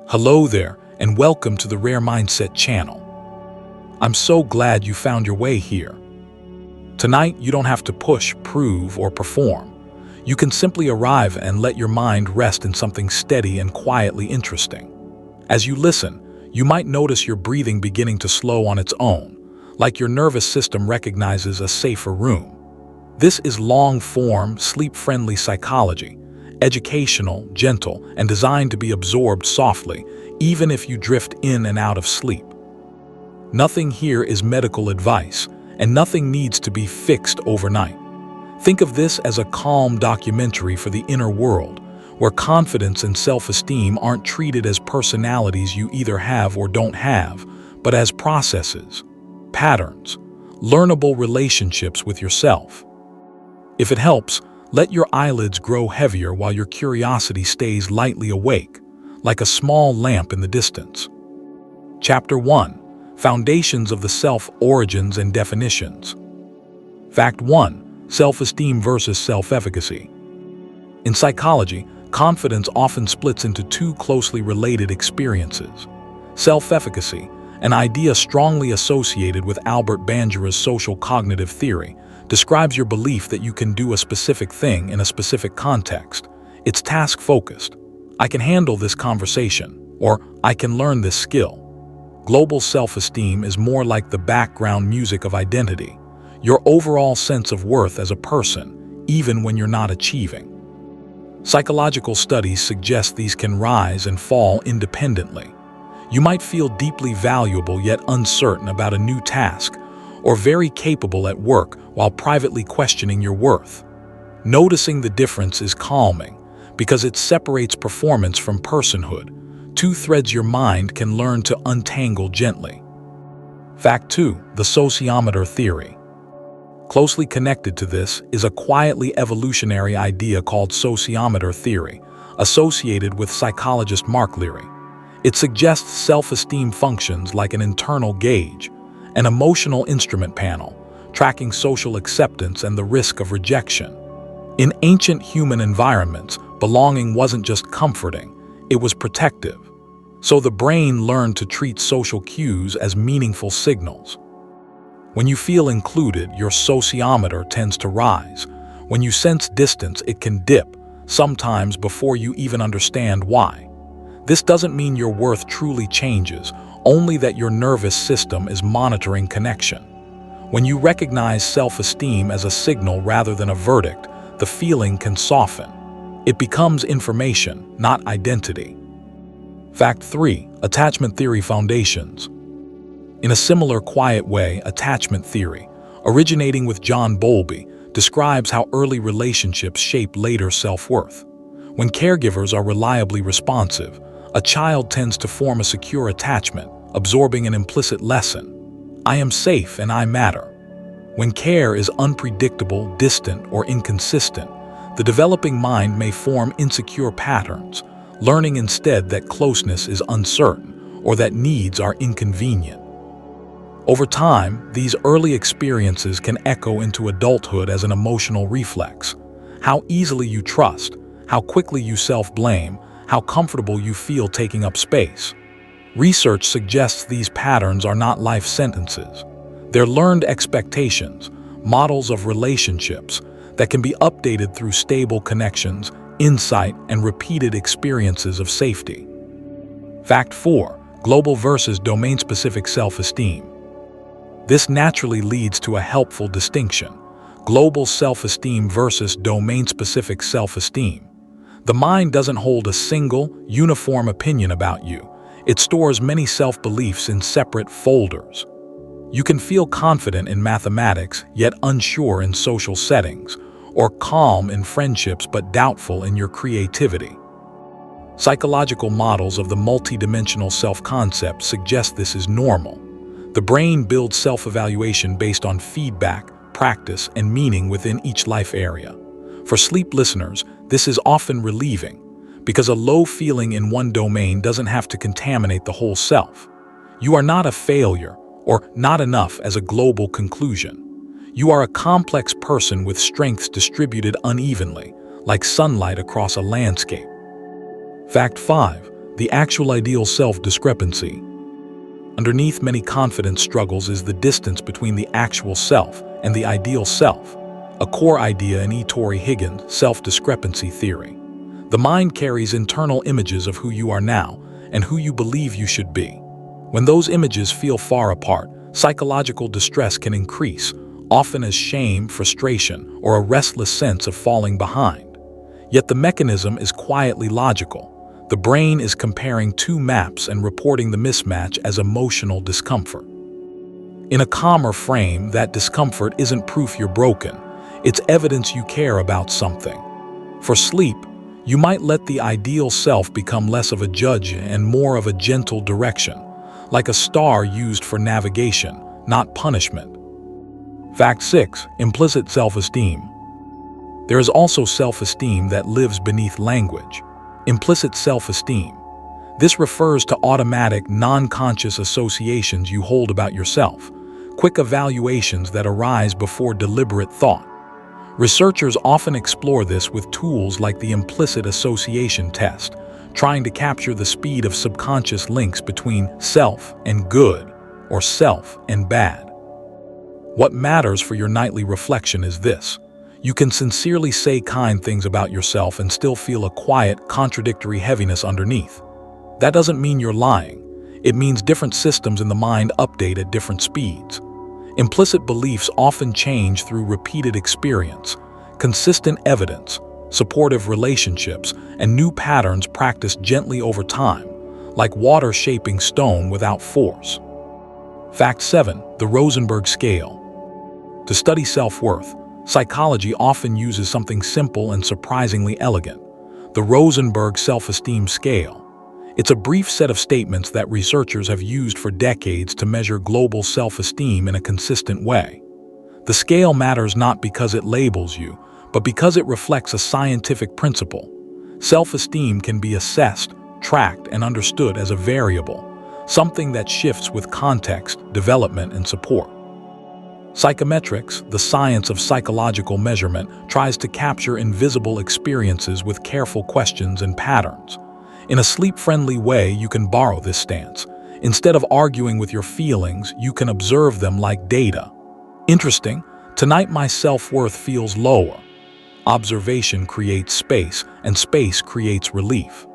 Hello there, and welcome to the Rare Mindset channel. I'm so glad you found your way here. Tonight, you don't have to push, prove, or perform. You can simply arrive and let your mind rest in something steady and quietly interesting. As you listen, you might notice your breathing beginning to slow on its own, like your nervous system recognizes a safer room. This is long-form, sleep-friendly psychology, educational, gentle, and designed to be absorbed softly, even if you drift in and out of sleep. Nothing here is medical advice, and nothing needs to be fixed overnight. Think of this as a calm documentary for the inner world, where confidence and self-esteem aren't treated as personalities you either have or don't have, but as processes, patterns, learnable relationships with yourself. If it helps, let your eyelids grow heavier while your curiosity stays lightly awake, like a small lamp in the distance. Chapter 1. Foundations of the Self, Origins and Definitions. Fact 1. Self-esteem versus self-efficacy. In psychology, confidence often splits into two closely related experiences. Self-efficacy, an idea strongly associated with Albert Bandura's social cognitive theory, describes your belief that you can do a specific thing in a specific context. It's task-focused. I can handle this conversation, or I can learn this skill. Global self-esteem is more like the background music of identity, your overall sense of worth as a person, even when you're not achieving. Psychological studies suggest these can rise and fall independently. You might feel deeply valuable yet uncertain about a new task, or very capable at work while privately questioning your worth. Noticing the difference is calming, because it separates performance from personhood, two threads your mind can learn to untangle gently. Fact 2. The sociometer theory. Closely connected to this is a quietly evolutionary idea called sociometer theory, associated with psychologist Mark Leary. It suggests self-esteem functions like an internal gauge, an emotional instrument panel, tracking social acceptance and the risk of rejection. In ancient human environments, belonging wasn't just comforting, it was protective. So the brain learned to treat social cues as meaningful signals. When you feel included, your sociometer tends to rise. When you sense distance, it can dip, sometimes before you even understand why. This doesn't mean your worth truly changes, only that your nervous system is monitoring connection. When you recognize self-esteem as a signal rather than a verdict, the feeling can soften. It becomes information, not identity. Fact 3. Attachment theory foundations. In a similar quiet way, attachment theory, originating with John Bowlby, describes how early relationships shape later self-worth. When caregivers are reliably responsive, a child tends to form a secure attachment, absorbing an implicit lesson. I am safe and I matter. When care is unpredictable, distant, or inconsistent, the developing mind may form insecure patterns, learning instead that closeness is uncertain or that needs are inconvenient. Over time, these early experiences can echo into adulthood as an emotional reflex. How easily you trust, how quickly you self-blame, how comfortable you feel taking up space. Research suggests these patterns are not life sentences. They're learned expectations, models of relationships that can be updated through stable connections, insight, and repeated experiences of safety. Fact 4. Global versus domain-specific self-esteem. This naturally leads to a helpful distinction: global self-esteem versus domain-specific self-esteem. The mind doesn't hold a single, uniform opinion about you. It stores many self-beliefs in separate folders. You can feel confident in mathematics, yet unsure in social settings, or calm in friendships but doubtful in your creativity. Psychological models of the multidimensional self-concept suggest this is normal. The brain builds self-evaluation based on feedback, practice, and meaning within each life area. For sleep listeners, this is often relieving, because a low feeling in one domain doesn't have to contaminate the whole self. You are not a failure, or not enough as a global conclusion. You are a complex person with strengths distributed unevenly, like sunlight across a landscape. Fact 5. the actual ideal self discrepancy. Underneath many confidence struggles is the distance between the actual self and the ideal self, a core idea in E. Torrey Higgins' self-discrepancy theory. The mind carries internal images of who you are now and who you believe you should be. When those images feel far apart, psychological distress can increase, often as shame, frustration, or a restless sense of falling behind. Yet the mechanism is quietly logical. The brain is comparing two maps and reporting the mismatch as emotional discomfort. In a calmer frame, that discomfort isn't proof you're broken. It's evidence you care about something. For sleep, you might let the ideal self become less of a judge and more of a gentle direction, like a star used for navigation, not punishment. Fact 6. Implicit self-esteem. There is also self-esteem that lives beneath language. Implicit self-esteem. This refers to automatic, non-conscious associations you hold about yourself, quick evaluations that arise before deliberate thought. Researchers often explore this with tools like the implicit association test, trying to capture the speed of subconscious links between self and good, or self and bad. What matters for your nightly reflection is this. You can sincerely say kind things about yourself and still feel a quiet, contradictory heaviness underneath. That doesn't mean you're lying. It means different systems in the mind update at different speeds. Implicit beliefs often change through repeated experience, consistent evidence, supportive relationships, and new patterns practiced gently over time, like water shaping stone without force. Fact 7. The Rosenberg Scale. To study self-worth, psychology often uses something simple and surprisingly elegant: the Rosenberg Self-Esteem Scale. It's a brief set of statements that researchers have used for decades to measure global self-esteem in a consistent way. The scale matters not because it labels you, but because it reflects a scientific principle. Self-esteem can be assessed, tracked, and understood as a variable, something that shifts with context, development, and support. Psychometrics, the science of psychological measurement, tries to capture invisible experiences with careful questions and patterns. In a sleep-friendly way, you can borrow this stance. Instead of arguing with your feelings, you can observe them like data. Interesting, tonight my self-worth feels lower. Observation creates space, and space creates relief.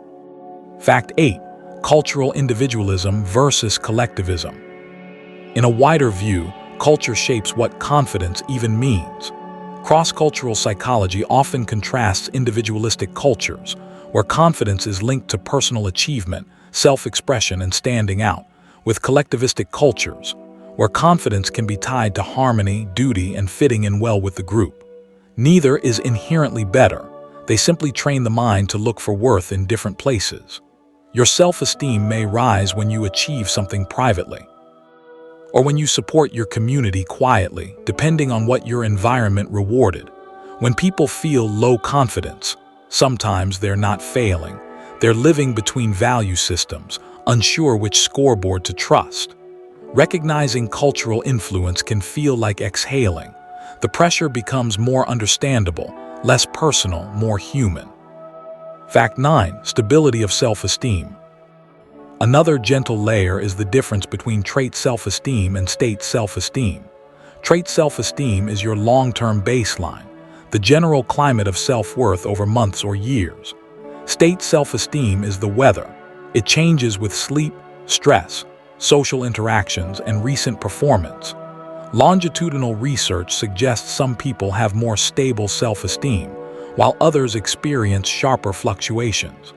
Fact 8. Cultural individualism versus collectivism. In a wider view, culture shapes what confidence even means. Cross-cultural psychology often contrasts individualistic cultures, where confidence is linked to personal achievement, self-expression, and standing out, with collectivistic cultures, where confidence can be tied to harmony, duty, and fitting in well with the group. Neither is inherently better. They simply train the mind to look for worth in different places. Your self-esteem may rise when you achieve something privately, or when you support your community quietly, depending on what your environment rewarded. When people feel low confidence, sometimes they're not failing. They're living between value systems, unsure which scoreboard to trust. Recognizing cultural influence can feel like exhaling. The pressure becomes more understandable, less personal, more human. Fact 9. Stability of self-esteem. Another gentle layer is the difference between trait self-esteem and state self-esteem. Trait self-esteem is your long-term baseline, the general climate of self-worth over months or years. State self-esteem is the weather. It changes with sleep, stress, social interactions, and recent performance. Longitudinal research suggests some people have more stable self-esteem, while others experience sharper fluctuations.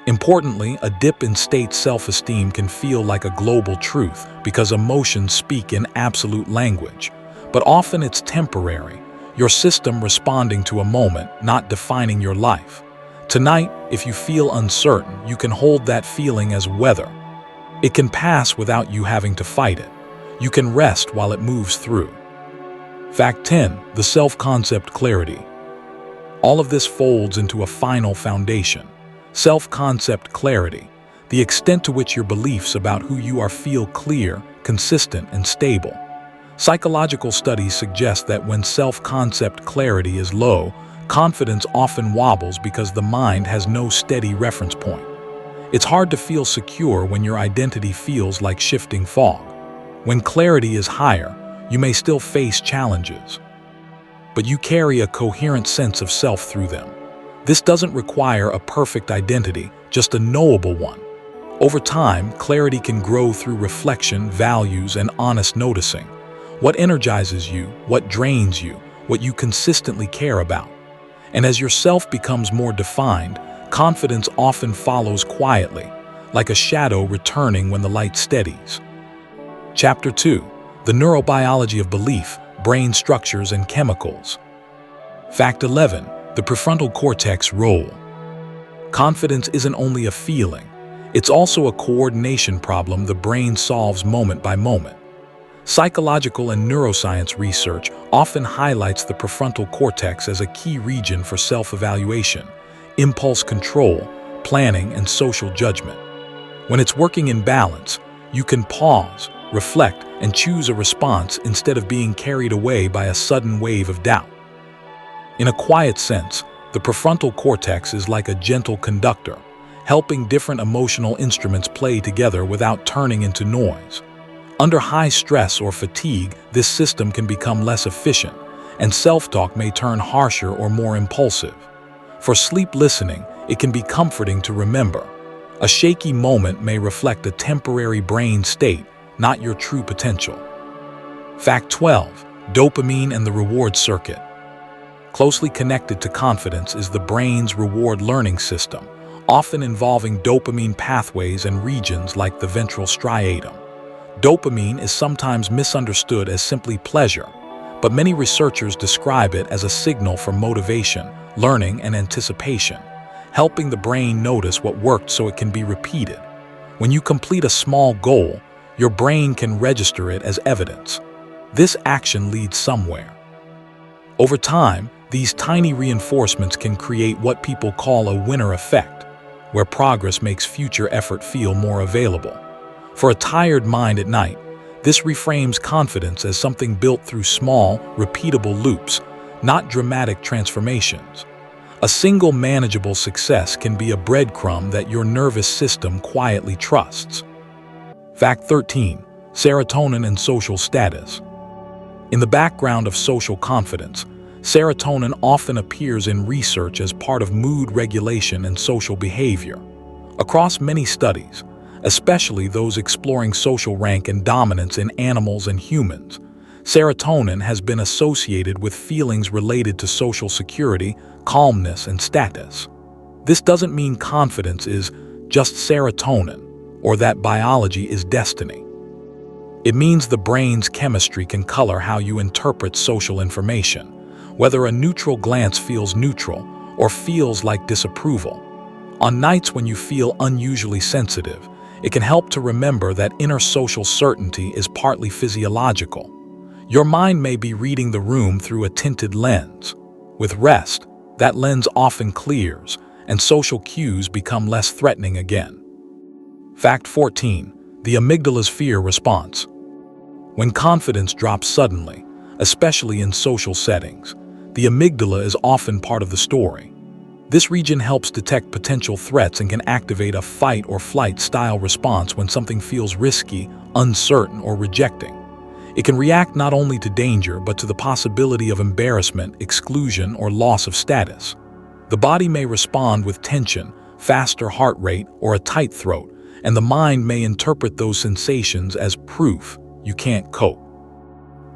Importantly, a dip in state self-esteem can feel like a global truth because emotions speak in absolute language. But often it's temporary, your system responding to a moment, not defining your life. Tonight, if you feel uncertain, you can hold that feeling as weather. It can pass without you having to fight it. You can rest while it moves through. Fact 10. The self-concept clarity. All of this folds into a final foundation. Self-concept clarity, the extent to which your beliefs about who you are feel clear, consistent, and stable. Psychological studies suggest that when self-concept clarity is low, confidence often wobbles because the mind has no steady reference point. It's hard to feel secure when your identity feels like shifting fog. When clarity is higher, you may still face challenges, but you carry a coherent sense of self through them. This doesn't require a perfect identity, just a knowable one. Over time, clarity can grow through reflection, values, and honest noticing. What energizes you, what drains you, what you consistently care about. And as your self becomes more defined, confidence often follows quietly, like a shadow returning when the light steadies. Chapter 2. The Neurobiology of Belief, Brain Structures and Chemicals. Fact 11. The prefrontal cortex role. Confidence isn't only a feeling, it's also a coordination problem the brain solves moment by moment. Psychological and neuroscience research often highlights the prefrontal cortex as a key region for self-evaluation, impulse control, planning, and social judgment. When it's working in balance, you can pause, reflect, and choose a response instead of being carried away by a sudden wave of doubt. In a quiet sense, the prefrontal cortex is like a gentle conductor, helping different emotional instruments play together without turning into noise. Under high stress or fatigue, this system can become less efficient, and self-talk may turn harsher or more impulsive. For sleep listening, it can be comforting to remember. A shaky moment may reflect a temporary brain state, not your true potential. Fact 12. Dopamine and the reward circuit. Closely connected to confidence is the brain's reward learning system, often involving dopamine pathways and regions like the ventral striatum. Dopamine is sometimes misunderstood as simply pleasure, but many researchers describe it as a signal for motivation, learning, and anticipation, helping the brain notice what worked so it can be repeated. When you complete a small goal, your brain can register it as evidence. This action leads somewhere. Over time, these tiny reinforcements can create what people call a winner effect, where progress makes future effort feel more available. For a tired mind at night, this reframes confidence as something built through small, repeatable loops, not dramatic transformations. A single manageable success can be a breadcrumb that your nervous system quietly trusts. Fact 13. Serotonin and social status. In the background of social confidence, serotonin often appears in research as part of mood regulation and social behavior. Across many studies, especially those exploring social rank and dominance in animals and humans, serotonin has been associated with feelings related to social security, calmness, and status. This doesn't mean confidence is just serotonin, or that biology is destiny. It means the brain's chemistry can color how you interpret social information, whether a neutral glance feels neutral or feels like disapproval. On nights when you feel unusually sensitive, it can help to remember that inner social certainty is partly physiological. Your mind may be reading the room through a tinted lens. With rest, that lens often clears, and social cues become less threatening again. Fact 14. The amygdala's fear response. When confidence drops suddenly, especially in social settings, the amygdala is often part of the story. This region helps detect potential threats and can activate a fight or flight style response when something feels risky, uncertain, or rejecting. It can react not only to danger but to the possibility of embarrassment, exclusion, or loss of status. The body may respond with tension, faster heart rate, or a tight throat, and the mind may interpret those sensations as proof you can't cope.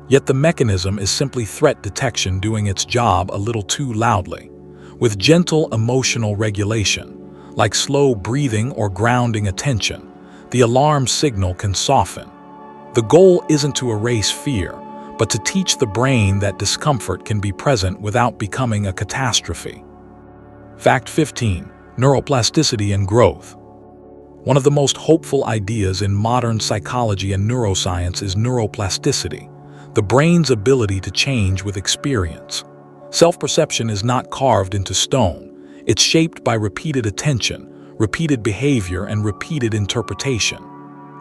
Yet the mechanism is simply threat detection doing its job a little too loudly. With gentle emotional regulation, like slow breathing or grounding attention, the alarm signal can soften. The goal isn't to erase fear, but to teach the brain that discomfort can be present without becoming a catastrophe. Fact 15. Neuroplasticity and growth. One of the most hopeful ideas in modern psychology and neuroscience is neuroplasticity, the brain's ability to change with experience. Self-perception is not carved into stone. It's shaped by repeated attention, repeated behavior, and repeated interpretation.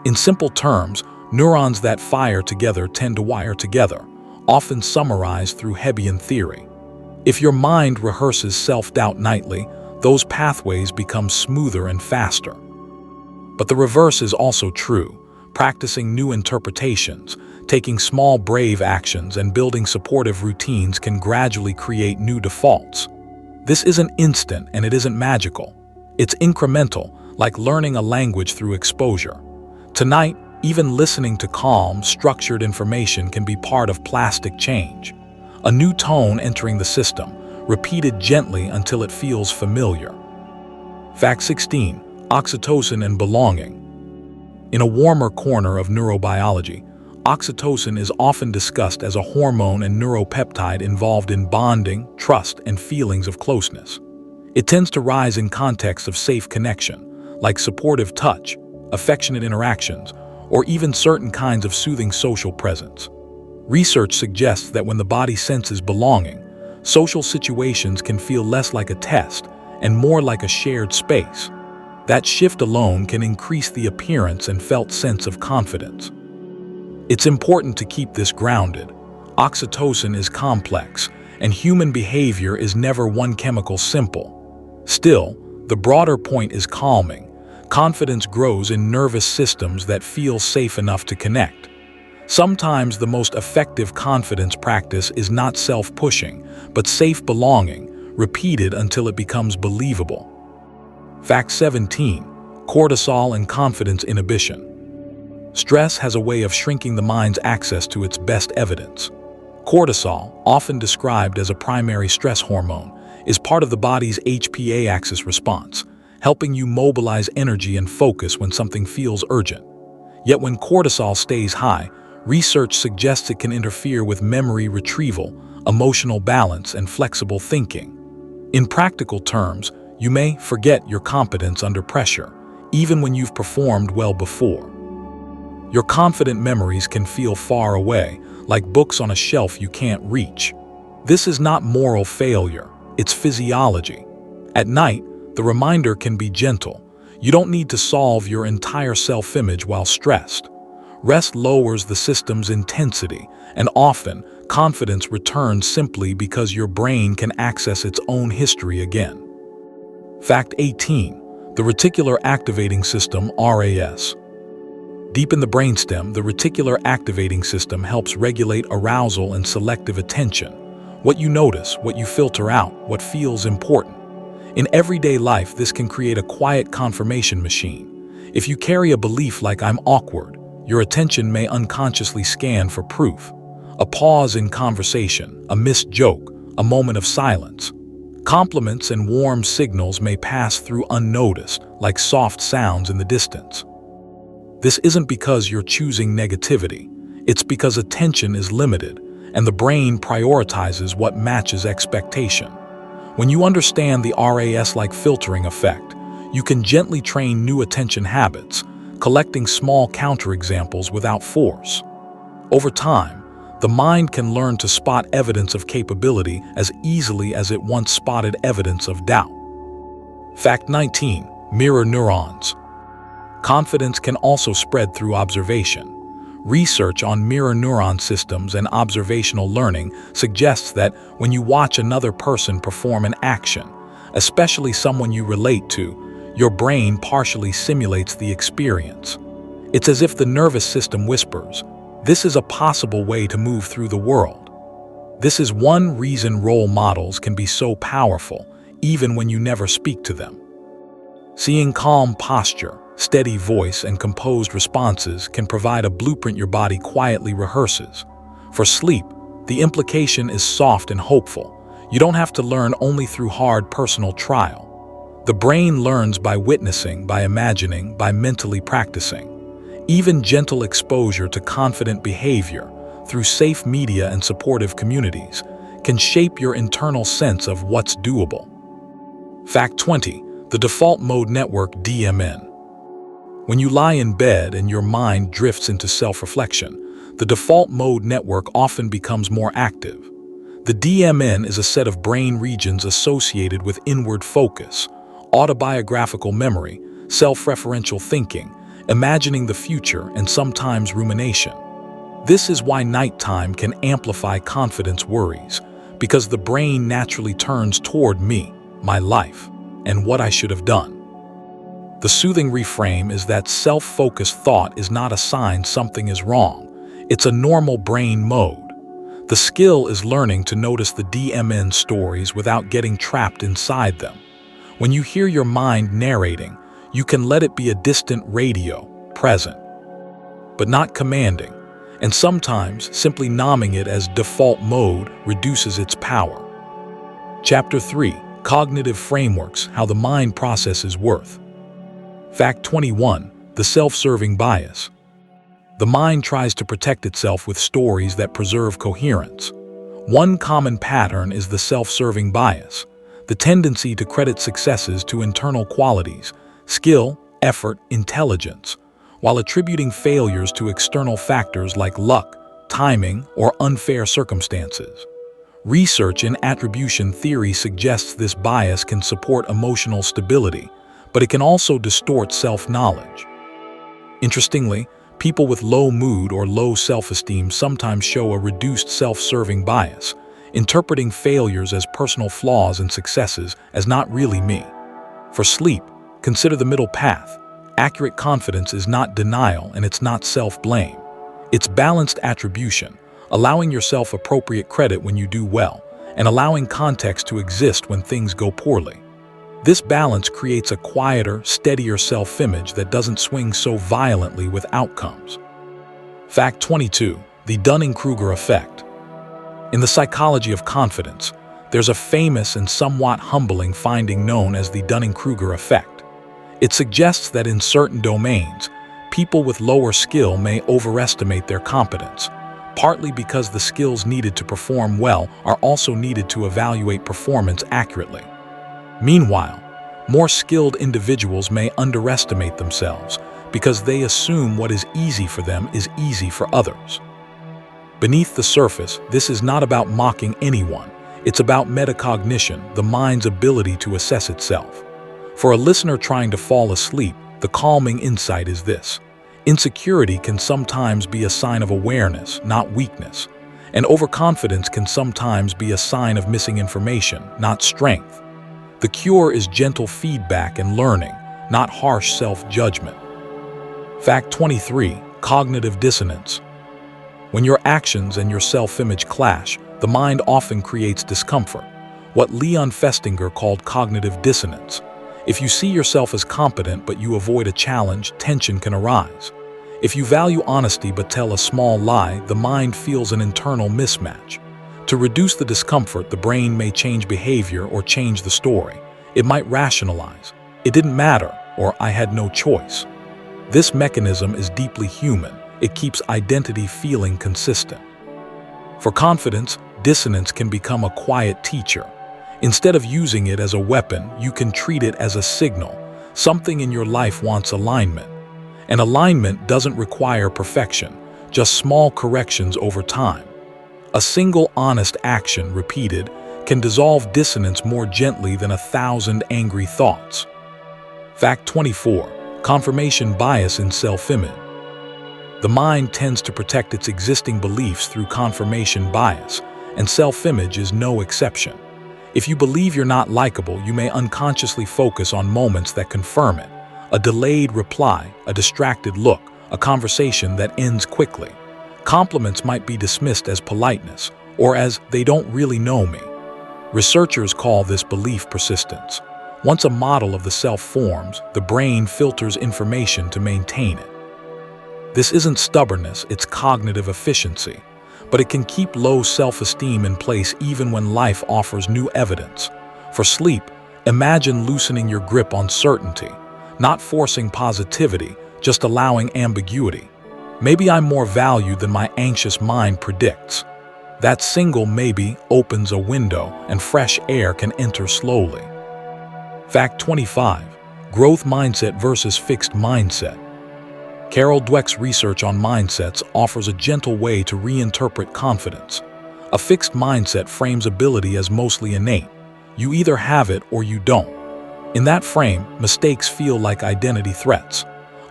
In simple terms, neurons that fire together tend to wire together, often summarized through Hebbian theory. If your mind rehearses self-doubt nightly, those pathways become smoother and faster. But the reverse is also true. Practicing new interpretations, taking small brave actions, and building supportive routines can gradually create new defaults. This isn't instant and it isn't magical. It's incremental, like learning a language through exposure. Tonight, even listening to calm, structured information can be part of plastic change. A new tone entering the system, repeated gently until it feels familiar. Fact 16. Oxytocin and belonging. In a warmer corner of neurobiology, oxytocin is often discussed as a hormone and neuropeptide involved in bonding, trust, and feelings of closeness. It tends to rise in contexts of safe connection, like supportive touch, affectionate interactions, or even certain kinds of soothing social presence. Research suggests that when the body senses belonging, social situations can feel less like a test and more like a shared space. That shift alone can increase the appearance and felt sense of confidence. It's important to keep this grounded. Oxytocin is complex, and human behavior is never one chemical simple. Still, the broader point is calming. Confidence grows in nervous systems that feel safe enough to connect. Sometimes the most effective confidence practice is not self-pushing, but safe belonging, repeated until it becomes believable. Fact 17. Cortisol and confidence inhibition. Stress has a way of shrinking the mind's access to its best evidence. Cortisol, often described as a primary stress hormone, is part of the body's HPA axis response, helping you mobilize energy and focus when something feels urgent. Yet when cortisol stays high, research suggests it can interfere with memory retrieval, emotional balance, and flexible thinking. In practical terms, you may forget your competence under pressure, even when you've performed well before. Your confident memories can feel far away, like books on a shelf you can't reach. This is not moral failure, it's physiology. At night, the reminder can be gentle. You don't need to solve your entire self-image while stressed. Rest lowers the system's intensity, and often, confidence returns simply because your brain can access its own history again. Fact 18. The reticular activating system, RAS. Deep in the brainstem, the reticular activating system helps regulate arousal and selective attention. What you notice, what you filter out, what feels important. In everyday life, this can create a quiet confirmation machine. If you carry a belief like "I'm awkward," your attention may unconsciously scan for proof. A pause in conversation, a missed joke, a moment of silence. Compliments and warm signals may pass through unnoticed, like soft sounds in the distance. This isn't because you're choosing negativity. It's because attention is limited, and the brain prioritizes what matches expectation. When you understand the RAS-like filtering effect, you can gently train new attention habits, collecting small counterexamples without force. Over time, the mind can learn to spot evidence of capability as easily as it once spotted evidence of doubt. Fact 19. Mirror neurons. Confidence can also spread through observation. Research on mirror neuron systems and observational learning suggests that when you watch another person perform an action, especially someone you relate to, your brain partially simulates the experience. It's as if the nervous system whispers, "This is a possible way to move through the world." This is one reason role models can be so powerful, even when you never speak to them. Seeing calm posture, steady voice, and composed responses can provide a blueprint your body quietly rehearses. For sleep, the implication is soft and hopeful. You don't have to learn only through hard personal trial. The brain learns by witnessing, by imagining, by mentally practicing. Even gentle exposure to confident behavior through safe media and supportive communities can shape your internal sense of what's doable. Fact 20. The default mode network, DMN. When you lie in bed and your mind drifts into self-reflection, the default mode network often becomes more active. The DMN is a set of brain regions associated with inward focus, autobiographical memory, self-referential thinking, imagining the future, and sometimes rumination. This is why nighttime can amplify confidence worries, because the brain naturally turns toward me, my life, and what I should have done. The soothing reframe is that self-focused thought is not a sign something is wrong. It's a normal brain mode. The skill is learning to notice the DMN stories without getting trapped inside them. When you hear your mind narrating, you can let it be a distant radio, present, but not commanding, and sometimes simply nomming it as default mode reduces its power. Chapter 3: Cognitive Frameworks: How the Mind Processes Worth. Fact 21: The self-serving bias. The mind tries to protect itself with stories that preserve coherence. One common pattern is the self-serving bias, the tendency to credit successes to internal qualities, skill, effort, intelligence, while attributing failures to external factors like luck, timing, or unfair circumstances. Research in attribution theory suggests this bias can support emotional stability, but it can also distort self-knowledge. Interestingly, people with low mood or low self-esteem sometimes show a reduced self-serving bias, interpreting failures as personal flaws and successes as not really me. For sleep, consider the middle path. Accurate confidence is not denial and it's not self-blame. It's balanced attribution, allowing yourself appropriate credit when you do well, and allowing context to exist when things go poorly. This balance creates a quieter, steadier self-image that doesn't swing so violently with outcomes. Fact 22: The Dunning-Kruger Effect. In the psychology of confidence, there's a famous and somewhat humbling finding known as the Dunning-Kruger effect. It suggests that in certain domains, people with lower skill may overestimate their competence, partly because the skills needed to perform well are also needed to evaluate performance accurately. Meanwhile, more skilled individuals may underestimate themselves because they assume what is easy for them is easy for others. Beneath the surface, this is not about mocking anyone. It's about metacognition, the mind's ability to assess itself. For a listener trying to fall asleep, the calming insight is this: insecurity can sometimes be a sign of awareness, not weakness, and overconfidence can sometimes be a sign of missing information, not strength. The cure is gentle feedback and learning, not harsh self-judgment. Fact 23: Cognitive dissonance. When your actions and your self-image clash, the mind often creates discomfort, what Leon Festinger called cognitive dissonance. If you see yourself as competent but you avoid a challenge, tension can arise. If you value honesty but tell a small lie, the mind feels an internal mismatch. To reduce the discomfort, the brain may change behavior or change the story. It might rationalize, "It didn't matter," or "I had no choice." This mechanism is deeply human. It keeps identity feeling consistent. For confidence, dissonance can become a quiet teacher. Instead of using it as a weapon, you can treat it as a signal. Something in your life wants alignment. And alignment doesn't require perfection, just small corrections over time. A single honest action repeated can dissolve dissonance more gently than 1,000 angry thoughts. Fact 24: Confirmation bias in self-image. The mind tends to protect its existing beliefs through confirmation bias, and self-image is no exception. If you believe you're not likable, you may unconsciously focus on moments that confirm it: a delayed reply, a distracted look, a conversation that ends quickly. Compliments might be dismissed as politeness, or as "they don't really know me." Researchers call this belief persistence. Once a model of the self forms, the brain filters information to maintain it. This isn't stubbornness, it's cognitive efficiency, but it can keep low self-esteem in place even when life offers new evidence. For sleep, imagine loosening your grip on certainty, not forcing positivity, just allowing ambiguity. Maybe I'm more valued than my anxious mind predicts. That single maybe opens a window and fresh air can enter slowly. Fact 25: Growth mindset versus fixed mindset. Carol Dweck's research on mindsets offers a gentle way to reinterpret confidence. A fixed mindset frames ability as mostly innate. You either have it or you don't. In that frame, mistakes feel like identity threats.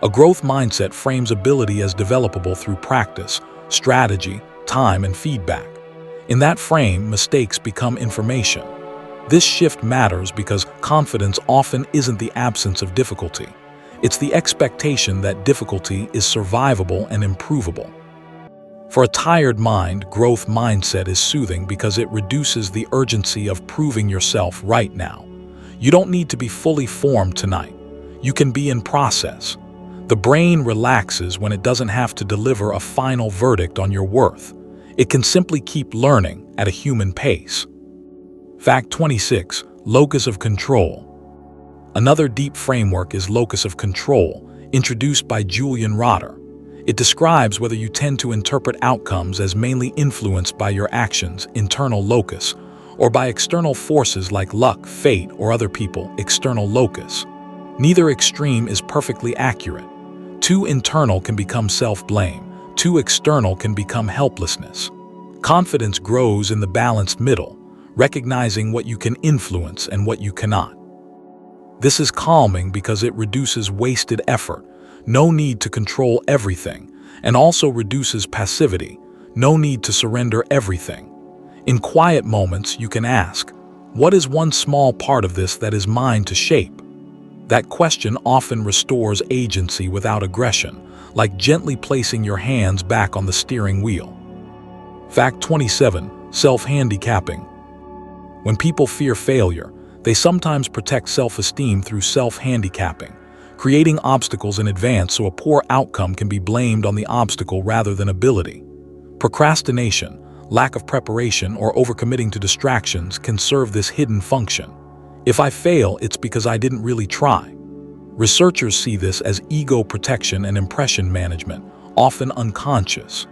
A growth mindset frames ability as developable through practice, strategy, time, and feedback. In that frame, mistakes become information. This shift matters because confidence often isn't the absence of difficulty. It's the expectation that difficulty is survivable and improvable. For a tired mind, growth mindset is soothing because it reduces the urgency of proving yourself right now. You don't need to be fully formed tonight. You can be in process. The brain relaxes when it doesn't have to deliver a final verdict on your worth. It can simply keep learning at a human pace. Fact 26. Locus of control. Another deep framework is locus of control, introduced by Julian Rotter. It describes whether you tend to interpret outcomes as mainly influenced by your actions, internal locus, or by external forces like luck, fate, or other people, external locus. Neither extreme is perfectly accurate. Too internal can become self-blame. Too external can become helplessness. Confidence grows in the balanced middle, recognizing what you can influence and what you cannot. This is calming because it reduces wasted effort, no need to control everything, and also reduces passivity, no need to surrender everything. In quiet moments, you can ask, what is one small part of this that is mine to shape? That question often restores agency without aggression, like gently placing your hands back on the steering wheel. Fact 27. Self-handicapping. When people fear failure, they sometimes protect self-esteem through self-handicapping, creating obstacles in advance so a poor outcome can be blamed on the obstacle rather than ability. Procrastination, lack of preparation, or overcommitting to distractions can serve this hidden function. If I fail, it's because I didn't really try. Researchers see this as ego protection and impression management, often unconscious.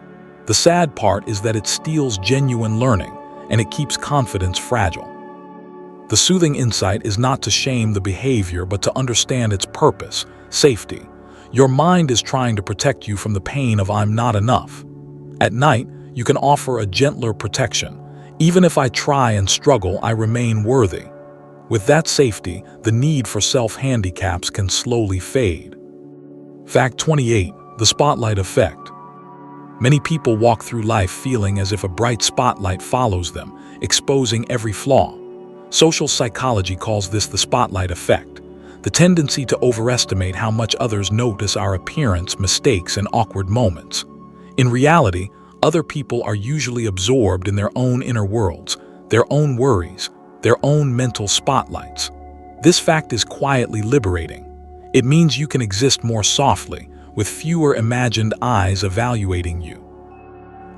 The sad part is that it steals genuine learning, and it keeps confidence fragile. The soothing insight is not to shame the behavior but to understand its purpose, safety. Your mind is trying to protect you from the pain of I'm not enough. At night, you can offer a gentler protection. Even if I try and struggle, I remain worthy. With that safety, the need for self-handicaps can slowly fade. Fact 28. The spotlight effect. Many people walk through life feeling as if a bright spotlight follows them, exposing every flaw. Social psychology calls this the spotlight effect, the tendency to overestimate how much others notice our appearance, mistakes, and awkward moments. In reality, other people are usually absorbed in their own inner worlds, their own worries, their own mental spotlights. This fact is quietly liberating. It means you can exist more softly, with fewer imagined eyes evaluating you.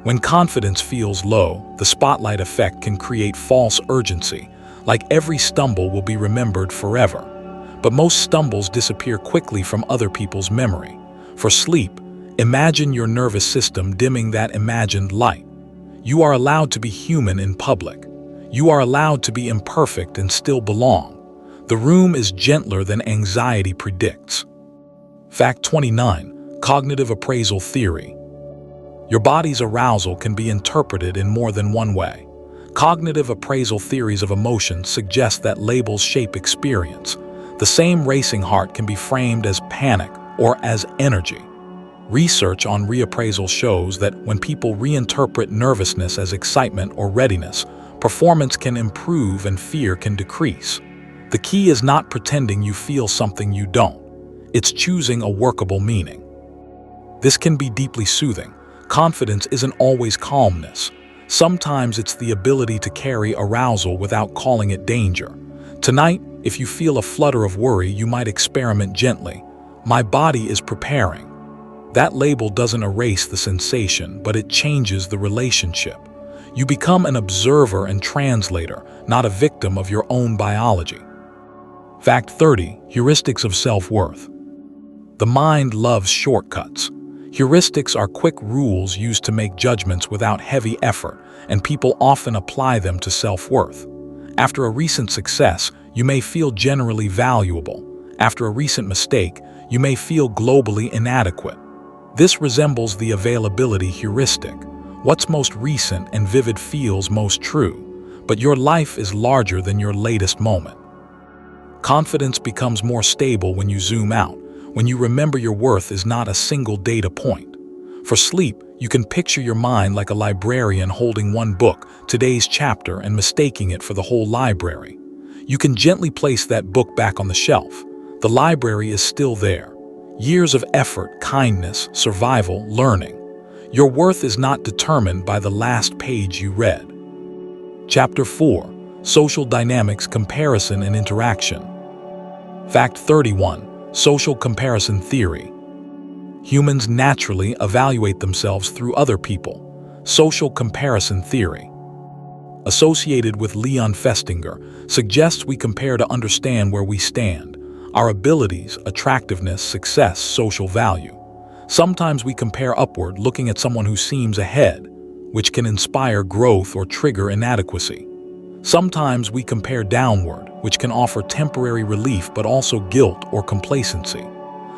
When confidence feels low, the spotlight effect can create false urgency, like every stumble will be remembered forever. But most stumbles disappear quickly from other people's memory. For sleep, imagine your nervous system dimming that imagined light. You are allowed to be human in public. You are allowed to be imperfect and still belong. The room is gentler than anxiety predicts. Fact 29. Cognitive appraisal theory. Your body's arousal can be interpreted in more than one way. Cognitive appraisal theories of emotion suggest that labels shape experience. The same racing heart can be framed as panic or as energy. Research on reappraisal shows that when people reinterpret nervousness as excitement or readiness, performance can improve and fear can decrease. The key is not pretending you feel something you don't. It's choosing a workable meaning. This can be deeply soothing. Confidence isn't always calmness. Sometimes it's the ability to carry arousal without calling it danger. Tonight, if you feel a flutter of worry, you might experiment gently. My body is preparing. That label doesn't erase the sensation, but it changes the relationship. You become an observer and translator, not a victim of your own biology. Fact 30. Heuristics of self-worth. The mind loves shortcuts. Heuristics are quick rules used to make judgments without heavy effort, and people often apply them to self-worth. After a recent success, you may feel generally valuable. After a recent mistake, you may feel globally inadequate. This resembles the availability heuristic. What's most recent and vivid feels most true, but your life is larger than your latest moment. Confidence becomes more stable when you zoom out, when you remember your worth is not a single data point. For sleep, you can picture your mind like a librarian holding one book, today's chapter, and mistaking it for the whole library. You can gently place that book back on the shelf. The library is still there. Years of effort, kindness, survival, learning. Your worth is not determined by the last page you read. Chapter 4. Social Dynamics, Comparison and Interaction. Fact 31. Social Comparison Theory. Humans naturally evaluate themselves through other people. Social comparison theory, associated with Leon Festinger, suggests we compare to understand where we stand, our abilities, attractiveness, success, social value. Sometimes we compare upward, looking at someone who seems ahead, which can inspire growth or trigger inadequacy. Sometimes we compare downward, which can offer temporary relief but also guilt or complacency.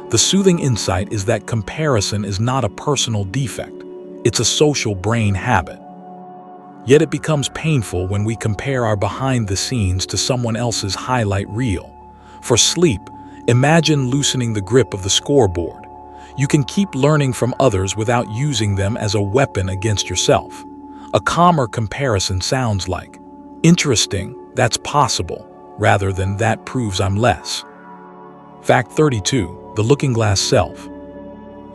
The soothing insight is that comparison is not a personal defect, it's a social brain habit. Yet it becomes painful when we compare our behind the scenes to someone else's highlight reel. For sleep, imagine loosening the grip of the scoreboard. You can keep learning from others without using them as a weapon against yourself. A calmer comparison sounds like, "Interesting, that's possible," rather than "that proves I'm less." Fact 32. The looking glass self.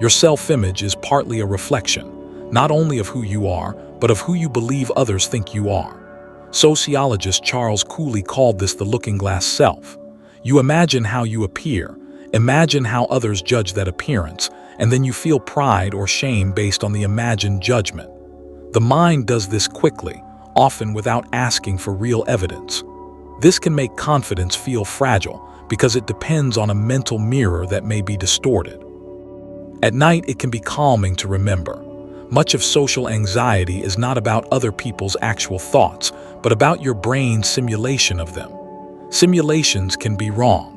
Your self-image is partly a reflection, not only of who you are, but of who you believe others think you are. Sociologist Charles Cooley called this the looking glass self. You imagine how you appear, imagine how others judge that appearance, and then you feel pride or shame based on the imagined judgment. The mind does this quickly, often without asking for real evidence. This can make confidence feel fragile because it depends on a mental mirror that may be distorted. At night, it can be calming to remember. Much of social anxiety is not about other people's actual thoughts, but about your brain's simulation of them. Simulations can be wrong.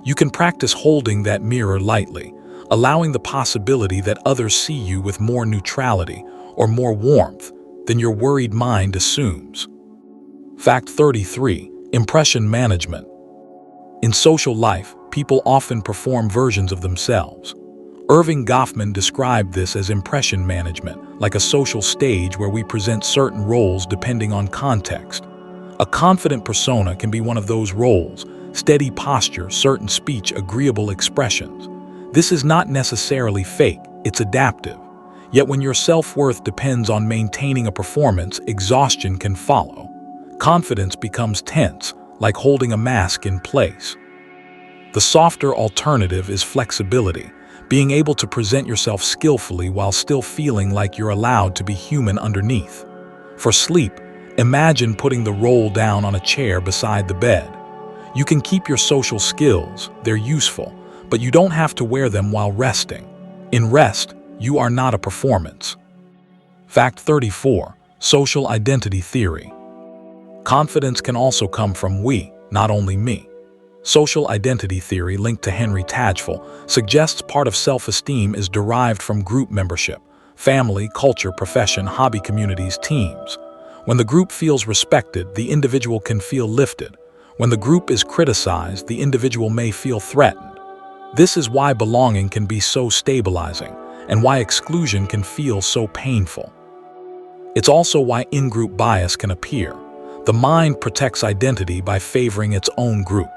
You can practice holding that mirror lightly, allowing the possibility that others see you with more neutrality or more warmth than your worried mind assumes. Fact 33. Impression management. In social life, people often perform versions of themselves. Irving Goffman described this as impression management, like a social stage where we present certain roles depending on context. A confident persona can be one of those roles: steady posture, certain speech, agreeable expressions. This is not necessarily fake, it's adaptive. Yet when your self-worth depends on maintaining a performance, exhaustion can follow. Confidence becomes tense, like holding a mask in place. The softer alternative is flexibility, being able to present yourself skillfully while still feeling like you're allowed to be human underneath. For sleep, imagine putting the roll down on a chair beside the bed. You can keep your social skills, they're useful, but you don't have to wear them while resting. In rest, you are not a performance. Fact 34. Social identity theory. Confidence can also come from we, not only me. Social identity theory, linked to Henry Tajfel, suggests part of self-esteem is derived from group membership, family, culture, profession, hobby communities, teams. When the group feels respected, the individual can feel lifted. When the group is criticized, the individual may feel threatened. This is why belonging can be so stabilizing, and why exclusion can feel so painful. It's also why in-group bias can appear. The mind protects identity by favoring its own group.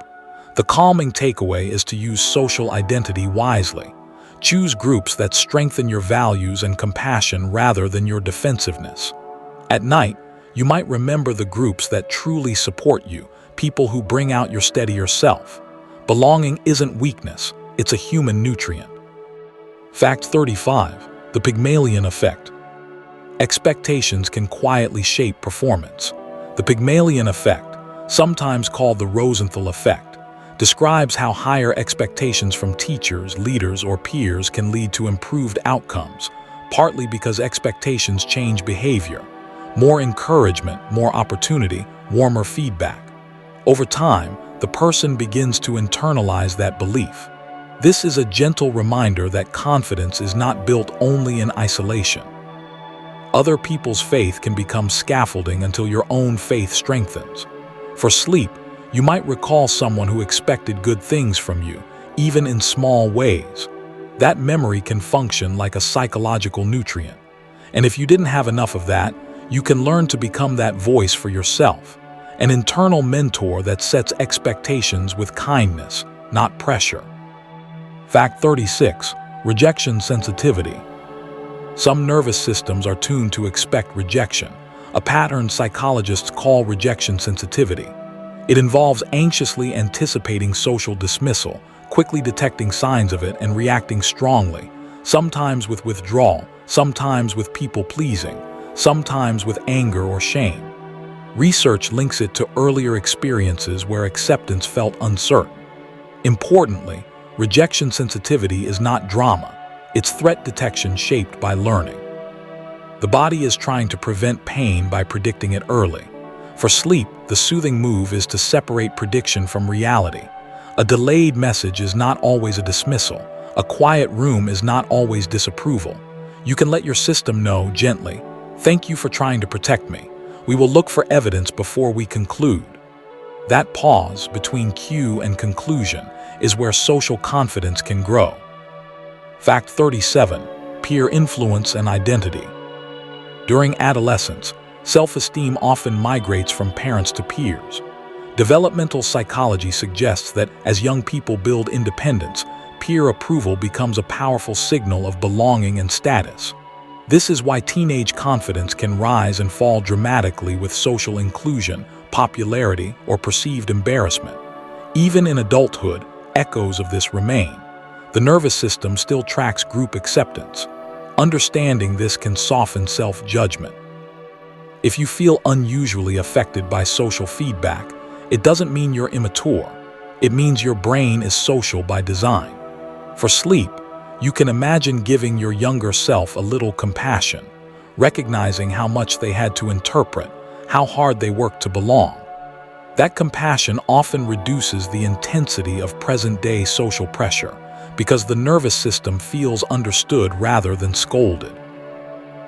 The calming takeaway is to use social identity wisely. Choose groups that strengthen your values and compassion rather than your defensiveness. At night, you might remember the groups that truly support you, people who bring out your steadier self. Belonging isn't weakness, it's a human nutrient. Fact 35. The Pygmalion effect. Expectations can quietly shape performance. The Pygmalion effect, sometimes called the Rosenthal effect, describes how higher expectations from teachers, leaders, or peers can lead to improved outcomes, partly because expectations change behavior. More encouragement, more opportunity, warmer feedback. Over time, the person begins to internalize that belief. This is a gentle reminder that confidence is not built only in isolation. Other people's faith can become scaffolding until your own faith strengthens. For sleep, you might recall someone who expected good things from you, even in small ways. That memory can function like a psychological nutrient. And if you didn't have enough of that, you can learn to become that voice for yourself, an internal mentor that sets expectations with kindness, not pressure. Fact 36. Rejection sensitivity. Some nervous systems are tuned to expect rejection, a pattern psychologists call rejection sensitivity. It involves anxiously anticipating social dismissal, quickly detecting signs of it and reacting strongly, sometimes with withdrawal, sometimes with people-pleasing, sometimes with anger or shame. Research links it to earlier experiences where acceptance felt uncertain. Importantly, rejection sensitivity is not drama. It's threat detection shaped by learning. The body is trying to prevent pain by predicting it early. For sleep, the soothing move is to separate prediction from reality. A delayed message is not always a dismissal. A quiet room is not always disapproval. You can let your system know gently, "Thank you for trying to protect me. We will look for evidence before we conclude." That pause between cue and conclusion is where social confidence can grow. Fact 37. Peer influence and identity. During adolescence, self-esteem often migrates from parents to peers. Developmental psychology suggests that as young people build independence, peer approval becomes a powerful signal of belonging and status. This is why teenage confidence can rise and fall dramatically with social inclusion, popularity, or perceived embarrassment. Even in adulthood, echoes of this remain. The nervous system still tracks group acceptance. Understanding this can soften self-judgment. If you feel unusually affected by social feedback, it doesn't mean you're immature. It means your brain is social by design. For sleep, you can imagine giving your younger self a little compassion, recognizing how much they had to interpret, how hard they worked to belong. That compassion often reduces the intensity of present-day social pressure, because the nervous system feels understood rather than scolded.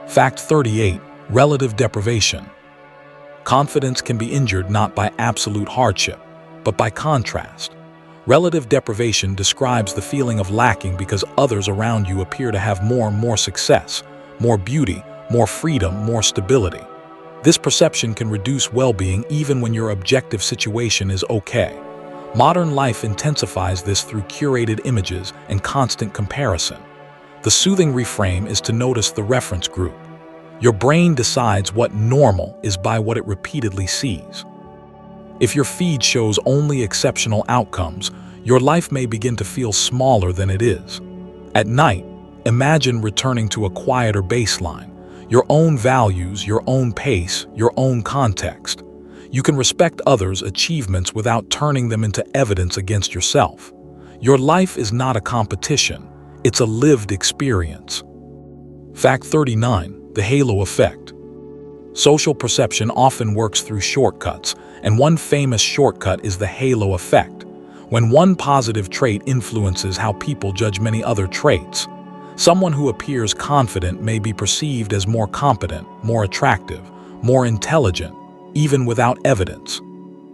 Fact 38. Relative deprivation. Confidence can be injured not by absolute hardship, but by contrast. Relative deprivation describes the feeling of lacking because others around you appear to have more success, more beauty, more freedom, more stability. This perception can reduce well-being even when your objective situation is okay. Modern life intensifies this through curated images and constant comparison. The soothing reframe is to notice the reference group. Your brain decides what normal is by what it repeatedly sees. If your feed shows only exceptional outcomes, your life may begin to feel smaller than it is. At night, imagine returning to a quieter baseline, your own values, your own pace, your own context. You can respect others' achievements without turning them into evidence against yourself. Your life is not a competition, it's a lived experience. Fact 39. The halo effect. Social perception often works through shortcuts, and one famous shortcut is the halo effect. When one positive trait influences how people judge many other traits, someone who appears confident may be perceived as more competent, more attractive, more intelligent, even without evidence.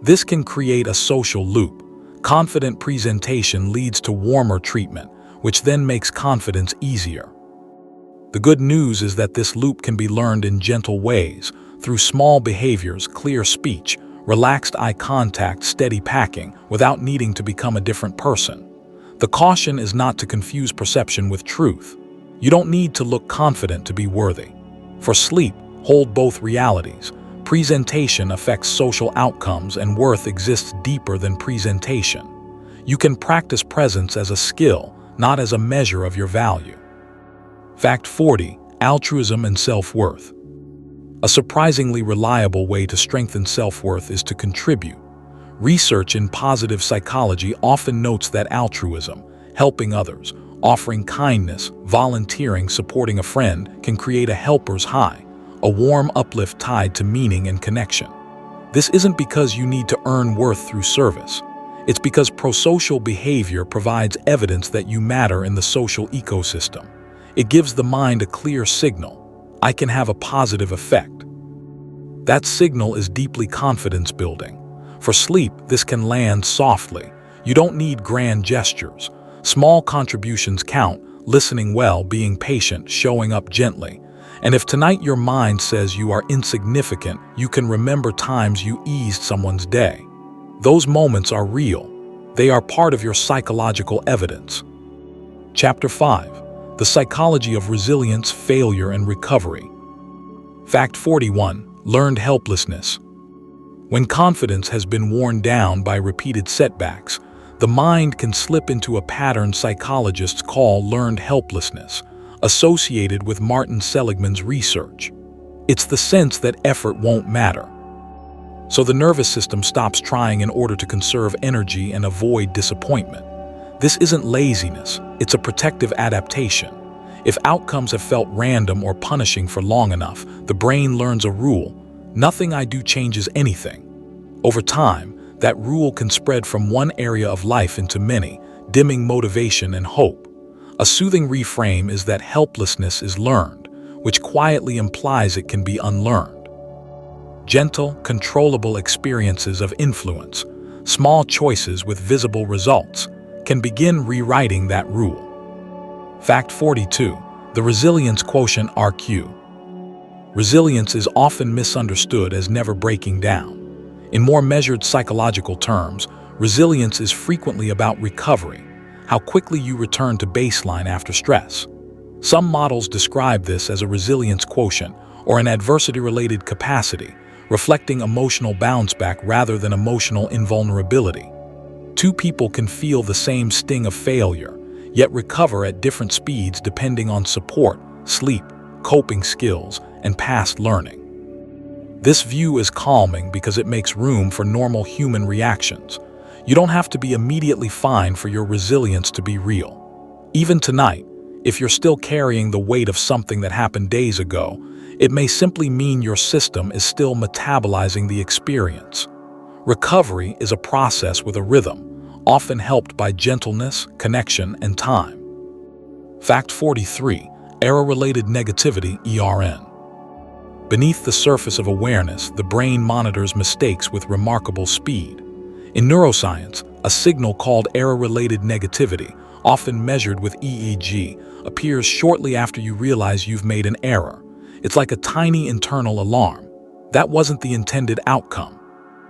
This can create a social loop. Confident presentation leads to warmer treatment, which then makes confidence easier. The good news is that this loop can be learned in gentle ways, through small behaviors, clear speech, relaxed eye contact, steady packing, without needing to become a different person. The caution is not to confuse perception with truth. You don't need to look confident to be worthy. For sleep, hold both realities. Presentation affects social outcomes and worth exists deeper than presentation. You can practice presence as a skill, not as a measure of your value. Fact 40. Altruism and self-worth. A surprisingly reliable way to strengthen self-worth is to contribute. Research in positive psychology often notes that altruism, helping others, offering kindness, volunteering, supporting a friend, can create a helper's high, a warm uplift tied to meaning and connection. This isn't because you need to earn worth through service. It's because prosocial behavior provides evidence that you matter in the social ecosystem. It gives the mind a clear signal. I can have a positive effect. That signal is deeply confidence-building. For sleep, this can land softly. You don't need grand gestures. Small contributions count, listening well, being patient, showing up gently. And if tonight your mind says you are insignificant, you can remember times you eased someone's day. Those moments are real. They are part of your psychological evidence. Chapter 5. The Psychology of Resilience, Failure, and Recovery. Fact 41. Learned helplessness. When confidence has been worn down by repeated setbacks, the mind can slip into a pattern psychologists call learned helplessness, associated with Martin Seligman's research. It's the sense that effort won't matter. So the nervous system stops trying in order to conserve energy and avoid disappointment. This isn't laziness, it's a protective adaptation. If outcomes have felt random or punishing for long enough, the brain learns a rule: nothing I do changes anything. Over time, that rule can spread from one area of life into many, dimming motivation and hope. A soothing reframe is that helplessness is learned, which quietly implies it can be unlearned. Gentle, controllable experiences of influence, small choices with visible results, can begin rewriting that rule. Fact 42. The resilience quotient RQ. Resilience is often misunderstood as never breaking down. In more measured psychological terms, resilience is frequently about recovery, how quickly you return to baseline after stress. Some models describe this as a resilience quotient or an adversity-related capacity, reflecting emotional bounce back rather than emotional invulnerability. Two people can feel the same sting of failure, yet recover at different speeds depending on support, sleep, coping skills, and past learning. This view is calming because it makes room for normal human reactions. You don't have to be immediately fine for your resilience to be real. Even tonight, if you're still carrying the weight of something that happened days ago, it may simply mean your system is still metabolizing the experience. Recovery is a process with a rhythm, often helped by gentleness, connection, and time. Fact 43. Error-related negativity, ERN. Beneath the surface of awareness, the brain monitors mistakes with remarkable speed. In neuroscience, a signal called error-related negativity, often measured with EEG, appears shortly after you realize you've made an error. It's like a tiny internal alarm. That wasn't the intended outcome.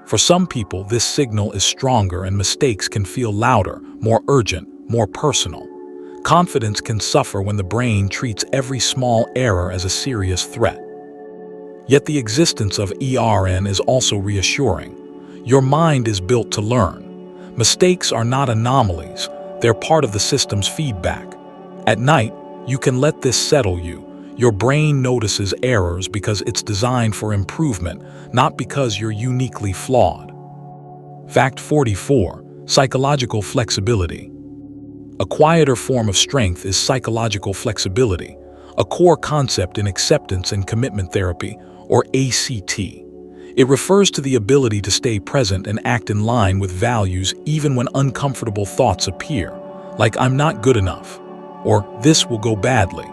For some people, this signal is stronger and mistakes can feel louder, more urgent, more personal. Confidence can suffer when the brain treats every small error as a serious threat. Yet the existence of ERN is also reassuring. Your mind is built to learn. Mistakes are not anomalies, they're part of the system's feedback. At night, you can let this settle you. Your brain notices errors because it's designed for improvement, not because you're uniquely flawed. Fact 44. Psychological flexibility. A quieter form of strength is psychological flexibility, a core concept in acceptance and commitment therapy, or ACT. It refers to the ability to stay present and act in line with values even when uncomfortable thoughts appear, like "I'm not good enough," or "this will go badly."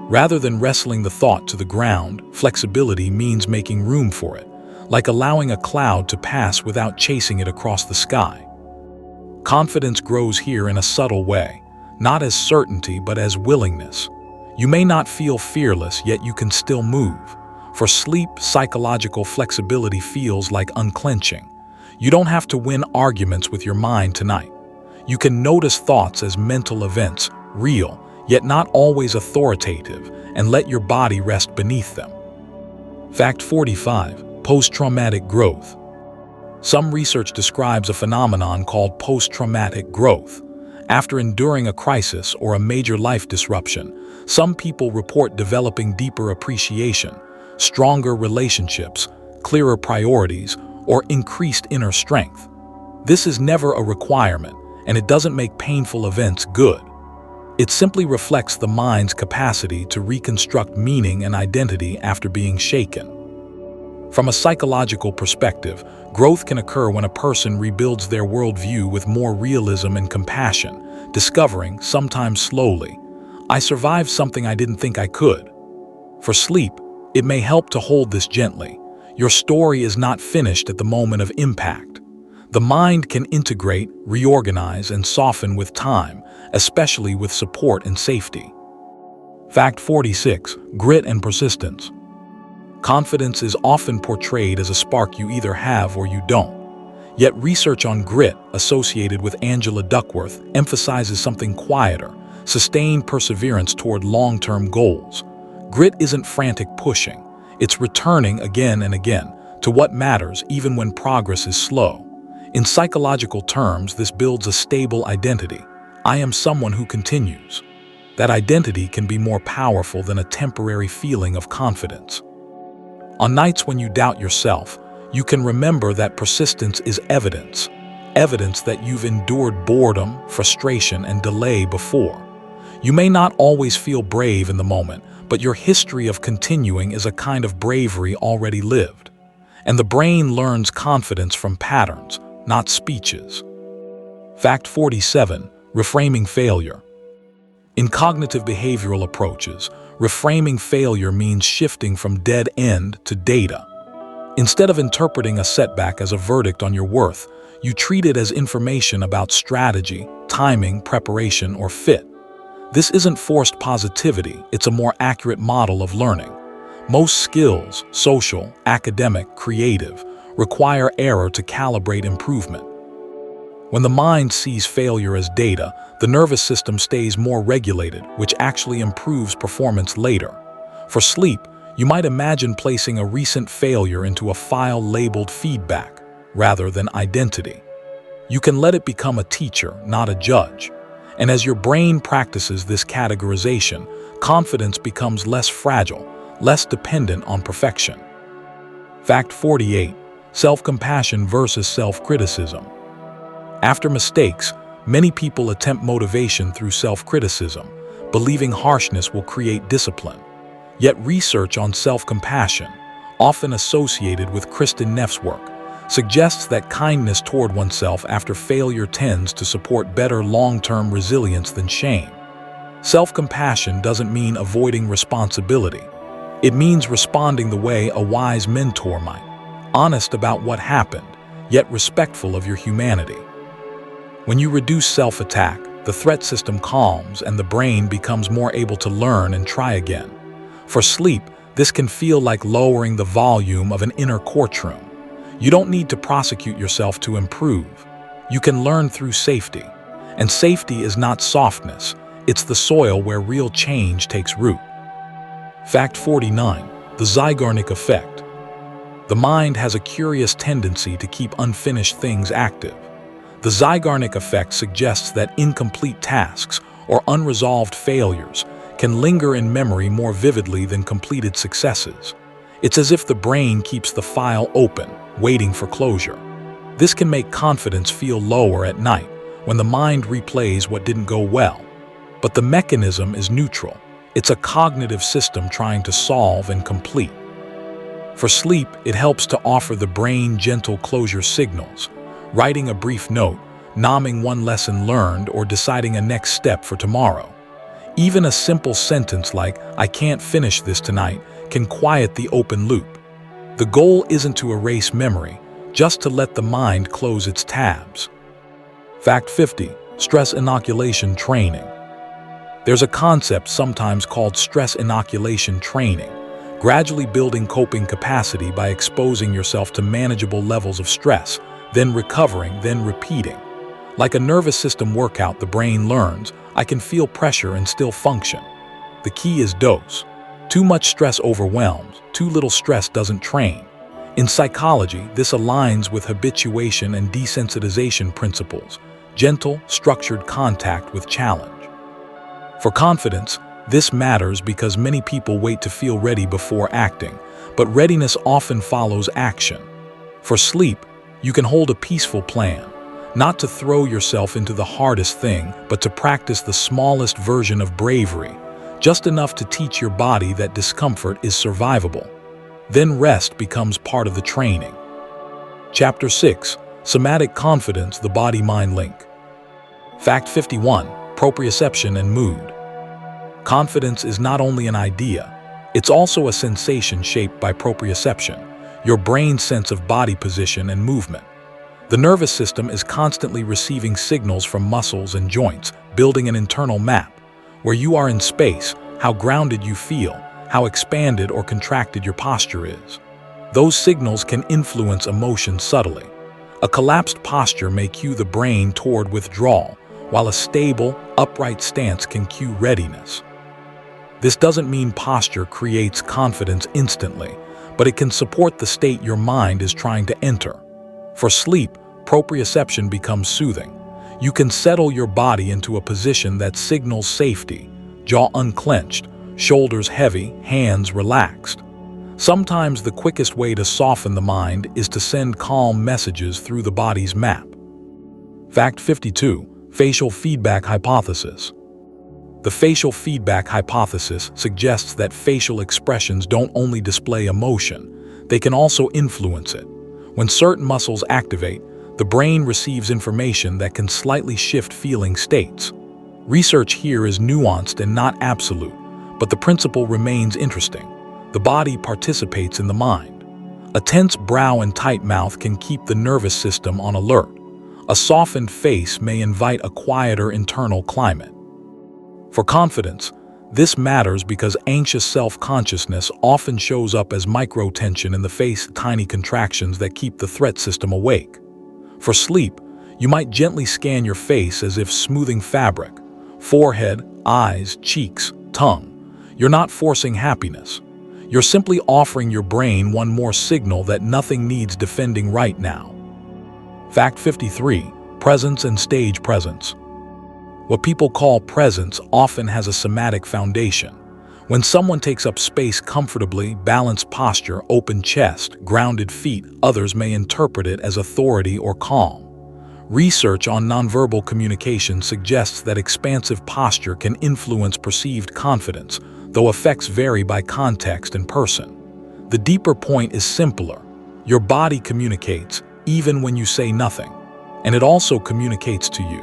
Rather than wrestling the thought to the ground, flexibility means making room for it, like allowing a cloud to pass without chasing it across the sky. Confidence grows here in a subtle way, not as certainty but as willingness. You may not feel fearless, yet you can still move. For sleep, psychological flexibility feels like unclenching. You don't have to win arguments with your mind tonight. You can notice thoughts as mental events, real, yet not always authoritative, and let your body rest beneath them. Fact 45. Post-traumatic growth. Some research describes a phenomenon called post-traumatic growth. After enduring a crisis or a major life disruption, some people report developing deeper appreciation, stronger relationships, clearer priorities, or increased inner strength. This is never a requirement, and it doesn't make painful events good. It simply reflects the mind's capacity to reconstruct meaning and identity after being shaken. From a psychological perspective, growth can occur when a person rebuilds their worldview with more realism and compassion, discovering, sometimes slowly, "I survived something I didn't think I could." For sleep, it may help to hold this gently. Your story is not finished at the moment of impact. The mind can integrate, reorganize, and soften with time, especially with support and safety. Fact 46. Grit and persistence. Confidence is often portrayed as a spark you either have or you don't. Yet research on grit, associated with Angela Duckworth, emphasizes something quieter, sustained perseverance toward long-term goals. Grit isn't frantic pushing, it's returning again and again to what matters even when progress is slow. In psychological terms, this builds a stable identity. I am someone who continues. That identity can be more powerful than a temporary feeling of confidence. On nights when you doubt yourself, you can remember that persistence is evidence that you've endured boredom, frustration, and delay before. You may not always feel brave in the moment, but your history of continuing is a kind of bravery already lived. And the brain learns confidence from patterns, not speeches. Fact 47. Reframing failure. In cognitive behavioral approaches, reframing failure means shifting from dead end to data. Instead of interpreting a setback as a verdict on your worth, you treat it as information about strategy, timing, preparation, or fit. This isn't forced positivity, it's a more accurate model of learning. Most skills, social, academic, creative, require error to calibrate improvement. When the mind sees failure as data, the nervous system stays more regulated, which actually improves performance later. For sleep, you might imagine placing a recent failure into a file labeled feedback, rather than identity. You can let it become a teacher, not a judge. And as your brain practices this categorization, confidence becomes less fragile, less dependent on perfection. Fact 48. Self-compassion versus self-criticism. After mistakes, many people attempt motivation through self-criticism, believing harshness will create discipline. Yet research on self-compassion, often associated with Kristin Neff's work, suggests that kindness toward oneself after failure tends to support better long-term resilience than shame. Self-compassion doesn't mean avoiding responsibility. It means responding the way a wise mentor might, honest about what happened, yet respectful of your humanity. When you reduce self-attack, the threat system calms and the brain becomes more able to learn and try again. For sleep, this can feel like lowering the volume of an inner courtroom. You don't need to prosecute yourself to improve. You can learn through safety. And safety is not softness, it's the soil where real change takes root. Fact 49. The Zeigarnik effect. The mind has a curious tendency to keep unfinished things active. The Zeigarnik effect suggests that incomplete tasks or unresolved failures can linger in memory more vividly than completed successes. It's as if the brain keeps the file open, waiting for closure. This can make confidence feel lower at night when the mind replays what didn't go well. But the mechanism is neutral. It's a cognitive system trying to solve and complete. For sleep, it helps to offer the brain gentle closure signals, writing a brief note, nomming one lesson learned, or deciding a next step for tomorrow. Even a simple sentence like, "I can't finish this tonight," can quiet the open loop. The goal isn't to erase memory, just to let the mind close its tabs. Fact 50. Stress inoculation training. There's a concept sometimes called stress inoculation training, gradually building coping capacity by exposing yourself to manageable levels of stress, then recovering, then repeating. Like a nervous system workout, the brain learns, I can feel pressure and still function. The key is dose. Too much stress overwhelms, too little stress doesn't train. In psychology, this aligns with habituation and desensitization principles, gentle, structured contact with challenge. For confidence, this matters because many people wait to feel ready before acting, but readiness often follows action. For sleep, you can hold a peaceful plan, not to throw yourself into the hardest thing, but to practice the smallest version of bravery, just enough to teach your body that discomfort is survivable. Then rest becomes part of the training. Chapter 6. Somatic Confidence, the Body-Mind Link. Fact 51. Proprioception and Mood. Confidence is not only an idea, it's also a sensation shaped by proprioception, your brain's sense of body position and movement. The nervous system is constantly receiving signals from muscles and joints, building an internal map, where you are in space, how grounded you feel, how expanded or contracted your posture is. Those signals can influence emotion subtly. A collapsed posture may cue the brain toward withdrawal, while a stable, upright stance can cue readiness. This doesn't mean posture creates confidence instantly, but it can support the state your mind is trying to enter. For sleep, proprioception becomes soothing. You can settle your body into a position that signals safety, jaw unclenched, shoulders heavy, hands relaxed. Sometimes the quickest way to soften the mind is to send calm messages through the body's map. Fact 52. Facial feedback hypothesis. The facial feedback hypothesis suggests that facial expressions don't only display emotion, they can also influence it. When certain muscles activate, the brain receives information that can slightly shift feeling states. Research here is nuanced and not absolute, but the principle remains interesting. The body participates in the mind. A tense brow and tight mouth can keep the nervous system on alert. A softened face may invite a quieter internal climate. For confidence, this matters because anxious self-consciousness often shows up as micro-tension in the face, tiny contractions that keep the threat system awake. For sleep, you might gently scan your face as if smoothing fabric, forehead, eyes, cheeks, tongue. You're not forcing happiness. You're simply offering your brain one more signal that nothing needs defending right now. Fact 53. Presence and stage presence. What people call presence often has a somatic foundation. When someone takes up space comfortably, balanced posture, open chest, grounded feet, others may interpret it as authority or calm. Research on nonverbal communication suggests that expansive posture can influence perceived confidence, though effects vary by context and person. The deeper point is simpler. Your body communicates, even when you say nothing, and it also communicates to you.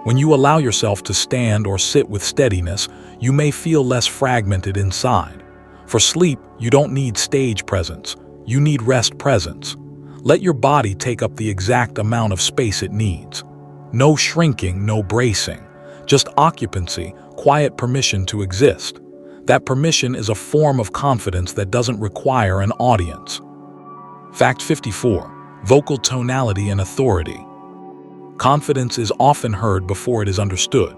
When you allow yourself to stand or sit with steadiness, you may feel less fragmented inside. For sleep, you don't need stage presence, you need rest presence. Let your body take up the exact amount of space it needs. No shrinking, no bracing, just occupancy, quiet permission to exist. That permission is a form of confidence that doesn't require an audience. Fact 54. Vocal tonality and authority. Confidence is often heard before it is understood.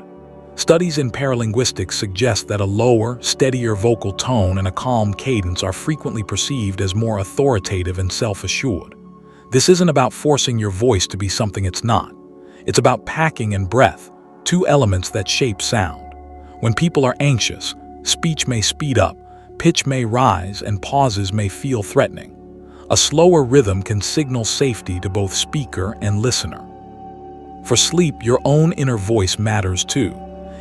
Studies in paralinguistics suggest that a lower, steadier vocal tone and a calm cadence are frequently perceived as more authoritative and self-assured. This isn't about forcing your voice to be something it's not. It's about packing and breath, two elements that shape sound. When people are anxious, speech may speed up, pitch may rise, and pauses may feel threatening. A slower rhythm can signal safety to both speaker and listener. For sleep, your own inner voice matters too.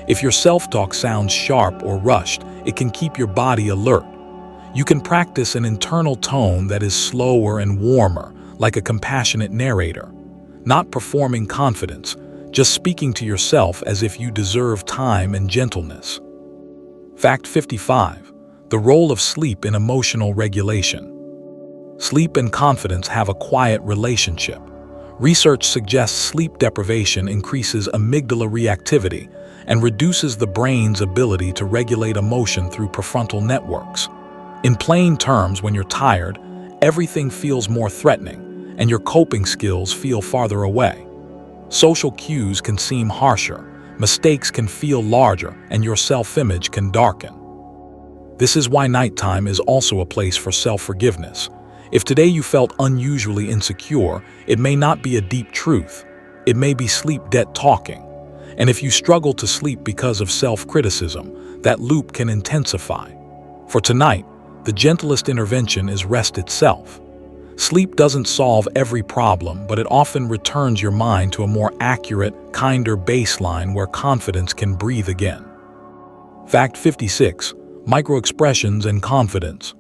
If your self-talk sounds sharp or rushed, it can keep your body alert. You can practice an internal tone that is slower and warmer, like a compassionate narrator. Not performing confidence, just speaking to yourself as if you deserve time and gentleness. Fact 55. The role of sleep in emotional regulation. Sleep and confidence have a quiet relationship. Research suggests sleep deprivation increases amygdala reactivity and reduces the brain's ability to regulate emotion through prefrontal networks. In plain terms, when you're tired, everything feels more threatening, and your coping skills feel farther away. Social cues can seem harsher, mistakes can feel larger, and your self-image can darken. This is why nighttime is also a place for self-forgiveness. If today you felt unusually insecure, it may not be a deep truth. It may be sleep debt talking. And if you struggle to sleep because of self-criticism, that loop can intensify. For tonight, the gentlest intervention is rest itself. Sleep doesn't solve every problem, but it often returns your mind to a more accurate, kinder baseline where confidence can breathe again. Fact 56. Microexpressions and confidence.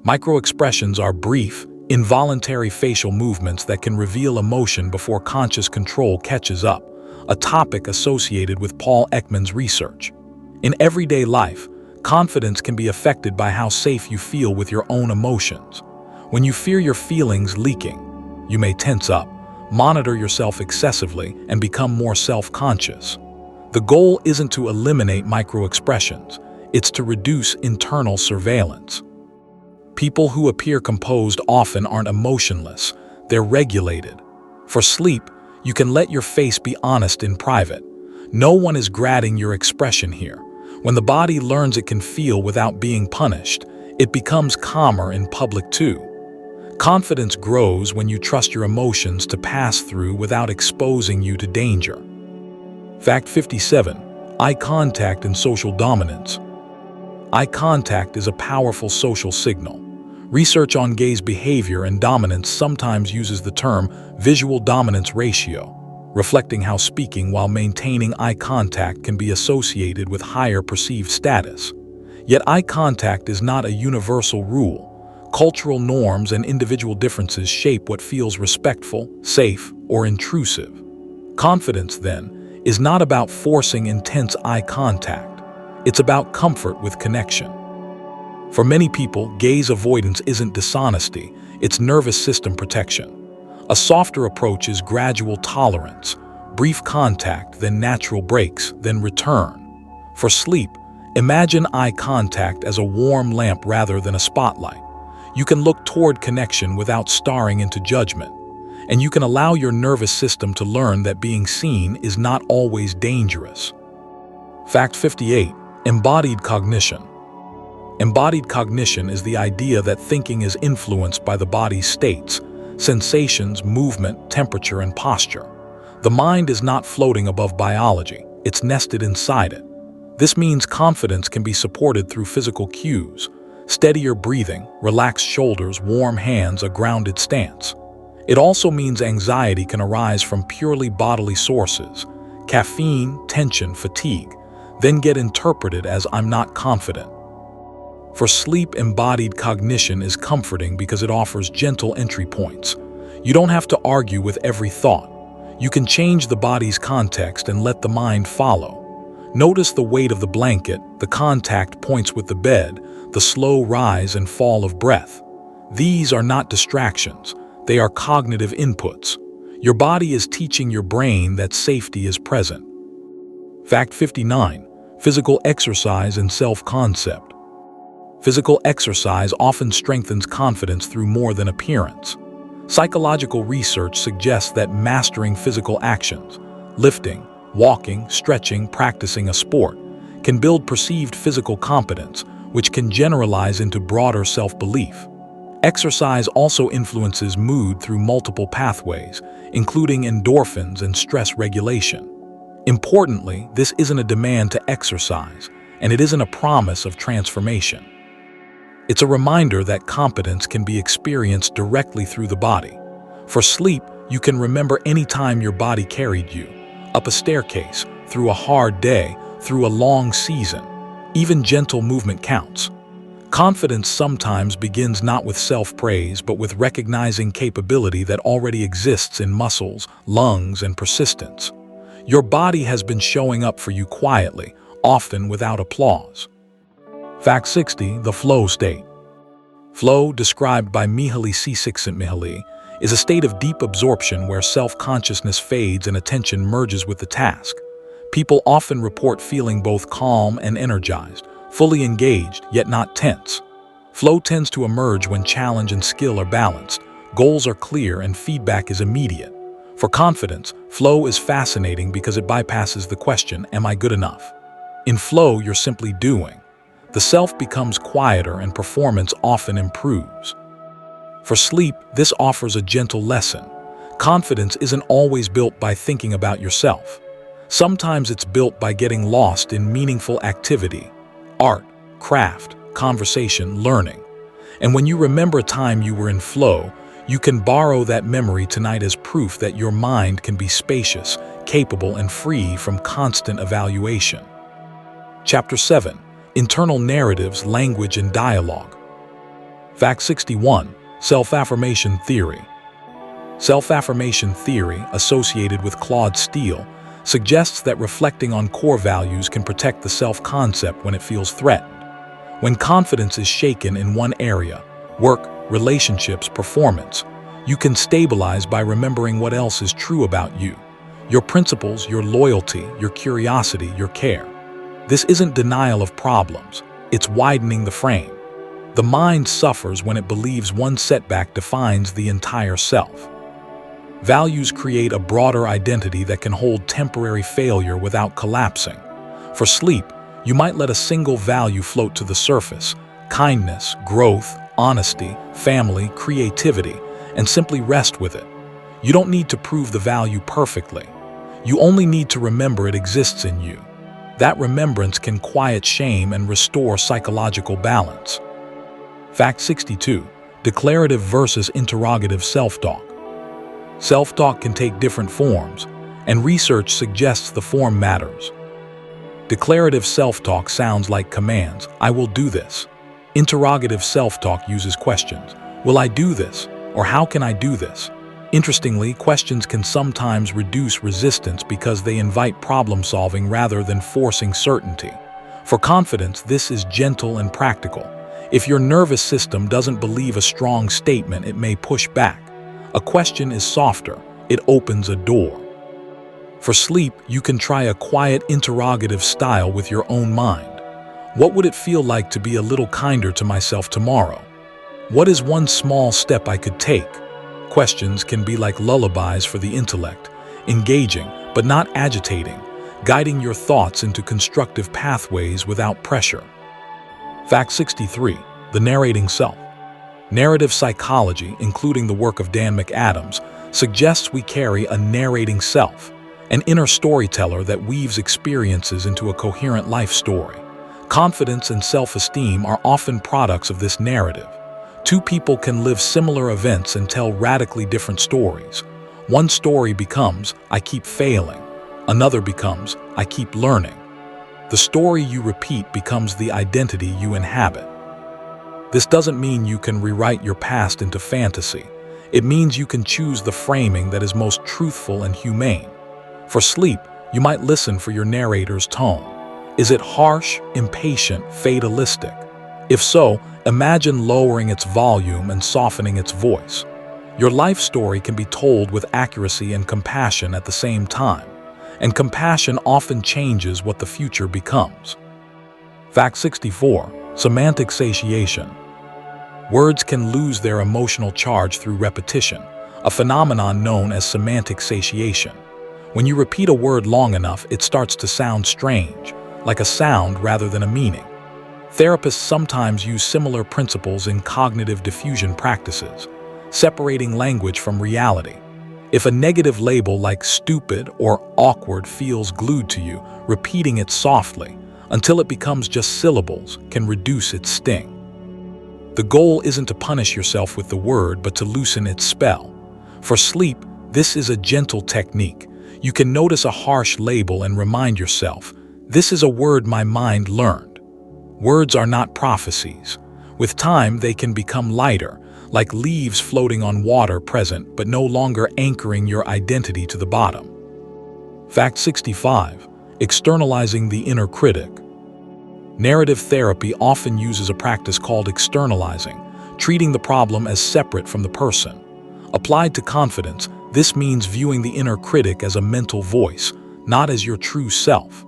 Microexpressions are brief, involuntary facial movements that can reveal emotion before conscious control catches up, a topic associated with Paul Ekman's research. In everyday life, confidence can be affected by how safe you feel with your own emotions. When you fear your feelings leaking, you may tense up, monitor yourself excessively, and become more self-conscious. The goal isn't to eliminate microexpressions, it's to reduce internal surveillance. People who appear composed often aren't emotionless, they're regulated. For sleep, You can let your face be honest in private. No one is grading your expression here. When the body learns it can feel without being punished, it becomes calmer in public too. Confidence grows when you trust your emotions to pass through without exposing you to danger. Fact 57. Eye contact and social dominance. Eye contact is a powerful social signal. Research on gaze behavior and dominance sometimes uses the term visual dominance ratio, reflecting how speaking while maintaining eye contact can be associated with higher perceived status. Yet eye contact is not a universal rule. Cultural norms and individual differences shape what feels respectful, safe, or intrusive. Confidence, then, is not about forcing intense eye contact. It's about comfort with connection. For many people, gaze avoidance isn't dishonesty, it's nervous system protection. A softer approach is gradual tolerance, brief contact, then natural breaks, then return. For sleep, imagine eye contact as a warm lamp rather than a spotlight. You can look toward connection without staring into judgment, and you can allow your nervous system to learn that being seen is not always dangerous. Fact 58. Embodied cognition. Embodied cognition is the idea that thinking is influenced by the body's states, sensations, movement, temperature, and posture. The mind is not floating above biology, it's nested inside it. This means confidence can be supported through physical cues: steadier breathing, relaxed shoulders, warm hands, a grounded stance. It also means anxiety can arise from purely bodily sources: caffeine, tension, fatigue, then get interpreted as "I'm not confident." For sleep, embodied cognition is comforting because it offers gentle entry points. You don't have to argue with every thought. You can change the body's context and let the mind follow. Notice the weight of the blanket, the contact points with the bed, the slow rise and fall of breath. These are not distractions. They are cognitive inputs. Your body is teaching your brain that safety is present. Fact 59. Physical exercise and self-concept. Physical exercise often strengthens confidence through more than appearance. Psychological research suggests that mastering physical actions, lifting, walking, stretching, practicing a sport, can build perceived physical competence, which can generalize into broader self-belief. Exercise also influences mood through multiple pathways, including endorphins and stress regulation. Importantly, this isn't a demand to exercise, and it isn't a promise of transformation. It's a reminder that competence can be experienced directly through the body. For sleep, you can remember any time your body carried you, up a staircase, through a hard day, through a long season. Even gentle movement counts. Confidence sometimes begins not with self-praise, but with recognizing capability that already exists in muscles, lungs, and persistence. Your body has been showing up for you quietly, often without applause. Fact 60. The flow state. Flow, described by Mihaly Csikszentmihalyi, is a state of deep absorption where self-consciousness fades and attention merges with the task. People often report feeling both calm and energized, fully engaged, yet not tense. Flow tends to emerge when challenge and skill are balanced, goals are clear, and feedback is immediate. For confidence, flow is fascinating because it bypasses the question, "Am I good enough?" In flow, you're simply doing. The self becomes quieter and performance often improves. For sleep, this offers a gentle lesson. Confidence isn't always built by thinking about yourself. Sometimes it's built by getting lost in meaningful activity: art, craft, conversation, learning. And when you remember a time you were in flow, you can borrow that memory tonight as proof that your mind can be spacious, capable, and free from constant evaluation. Chapter 7. Internal narratives, language, and dialogue. Fact 61. Self-affirmation theory. Self-affirmation theory, associated with Claude Steele, suggests that reflecting on core values can protect the self-concept when it feels threatened. When confidence is shaken in one area, work, relationships, performance, you can stabilize by remembering what else is true about you: your principles, your loyalty, your curiosity, your care. This isn't denial of problems, it's widening the frame. The mind suffers when it believes one setback defines the entire self. Values create a broader identity that can hold temporary failure without collapsing. For sleep, you might let a single value float to the surface: kindness, growth, honesty, family, creativity, and simply rest with it. You don't need to prove the value perfectly. You only need to remember it exists in you. That remembrance can quiet shame and restore psychological balance. Fact 62. Declarative versus interrogative self-talk. Self-talk can take different forms, and research suggests the form matters. Declarative self-talk sounds like commands: I will do this. Interrogative self-talk uses questions: will I do this? Or how can I do this? Interestingly, questions can sometimes reduce resistance because they invite problem-solving rather than forcing certainty. For confidence, this is gentle and practical. If your nervous system doesn't believe a strong statement, it may push back. A question is softer. It opens a door. For sleep, you can try a quiet interrogative style with your own mind. What would it feel like to be a little kinder to myself tomorrow? What is one small step I could take? Questions can be like lullabies for the intellect, engaging but not agitating, guiding your thoughts into constructive pathways without pressure. Fact 63. The narrating self. Narrative psychology, including the work of Dan McAdams, suggests we carry a narrating self, an inner storyteller that weaves experiences into a coherent life story. Confidence and self-esteem are often products of this narrative. Two people can live similar events and tell radically different stories. One story becomes, I keep failing. Another becomes, I keep learning. The story you repeat becomes the identity you inhabit. This doesn't mean you can rewrite your past into fantasy. It means you can choose the framing that is most truthful and humane. For sleep, you might listen for your narrator's tone. Is it harsh, impatient, fatalistic? If so, imagine lowering its volume and softening its voice. Your life story can be told with accuracy and compassion at the same time, and compassion often changes what the future becomes. Fact 64. Semantic satiation. Words can lose their emotional charge through repetition, a phenomenon known as semantic satiation. When you repeat a word long enough, it starts to sound strange, like a sound rather than a meaning. Therapists sometimes use similar principles in cognitive diffusion practices, separating language from reality. If a negative label like stupid or awkward feels glued to you, repeating it softly until it becomes just syllables can reduce its sting. The goal isn't to punish yourself with the word, but to loosen its spell. For sleep, this is a gentle technique. You can notice a harsh label and remind yourself, this is a word my mind learned. Words are not prophecies. With time, they can become lighter, like leaves floating on water, present but no longer anchoring your identity to the bottom. Fact 65. Externalizing the inner critic. Narrative therapy often uses a practice called externalizing, treating the problem as separate from the person. Applied to confidence, this means viewing the inner critic as a mental voice, not as your true self.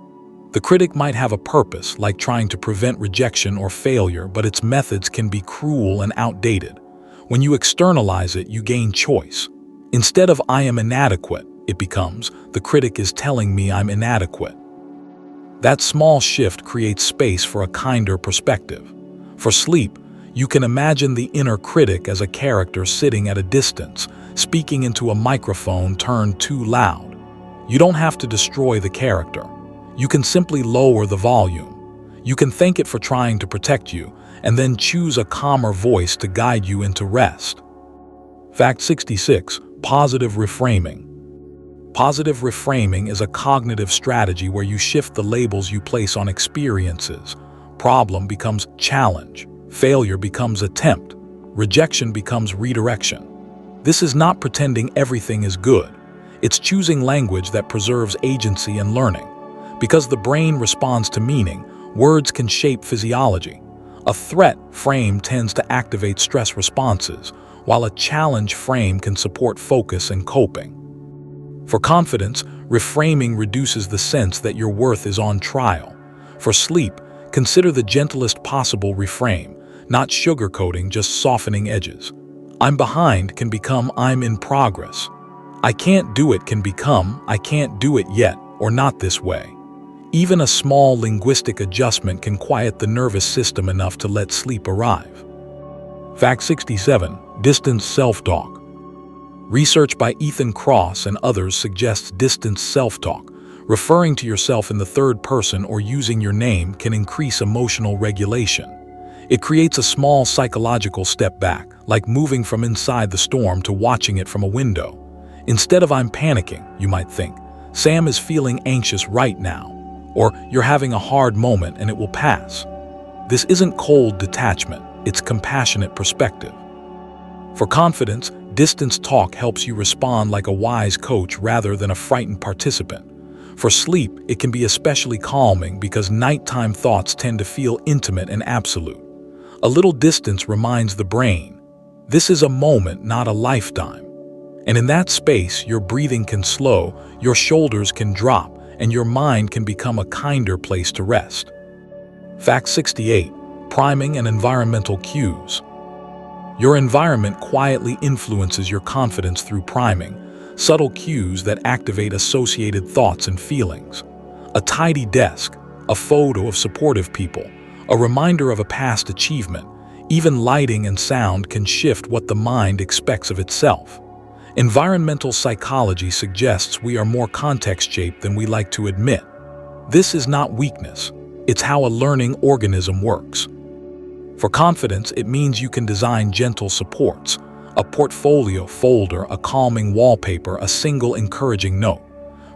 The critic might have a purpose, like trying to prevent rejection or failure, but its methods can be cruel and outdated. When you externalize it, you gain choice. Instead of I am inadequate, it becomes, the critic is telling me I'm inadequate. That small shift creates space for a kinder perspective. For sleep, you can imagine the inner critic as a character sitting at a distance, speaking into a microphone turned too loud. You don't have to destroy the character. You can simply lower the volume. You can thank it for trying to protect you, and then choose a calmer voice to guide you into rest. Fact 66. Positive reframing. Positive reframing is a cognitive strategy where you shift the labels you place on experiences. Problem becomes challenge. Failure becomes attempt. Rejection becomes redirection. This is not pretending everything is good. It's choosing language that preserves agency and learning. Because the brain responds to meaning, words can shape physiology. A threat frame tends to activate stress responses, while a challenge frame can support focus and coping. For confidence, reframing reduces the sense that your worth is on trial. For sleep, consider the gentlest possible reframe, not sugarcoating, just softening edges. I'm behind can become I'm in progress. I can't do it can become I can't do it yet or not this way. Even a small linguistic adjustment can quiet the nervous system enough to let sleep arrive. Fact 67. Distance self-talk. Research by Ethan Cross and others suggests distance self-talk, referring to yourself in the third person or using your name, can increase emotional regulation. It creates a small psychological step back, like moving from inside the storm to watching it from a window. Instead of "I'm panicking," you might think, "Sam is feeling anxious right now," or "You're having a hard moment and it will pass." This isn't cold detachment, it's compassionate perspective. For confidence, distance talk helps you respond like a wise coach rather than a frightened participant. For sleep, it can be especially calming because nighttime thoughts tend to feel intimate and absolute. A little distance reminds the brain, this is a moment, not a lifetime. And in that space, your breathing can slow, your shoulders can drop, and your mind can become a kinder place to rest. Fact 68. Priming and environmental cues. Your environment quietly influences your confidence through priming, subtle cues that activate associated thoughts and feelings. A tidy desk, a photo of supportive people, a reminder of a past achievement, even lighting and sound can shift what the mind expects of itself. Environmental psychology suggests we are more context-shaped than we like to admit. This is not weakness, it's how a learning organism works. For confidence, it means you can design gentle supports, a portfolio folder, a calming wallpaper, a single encouraging note.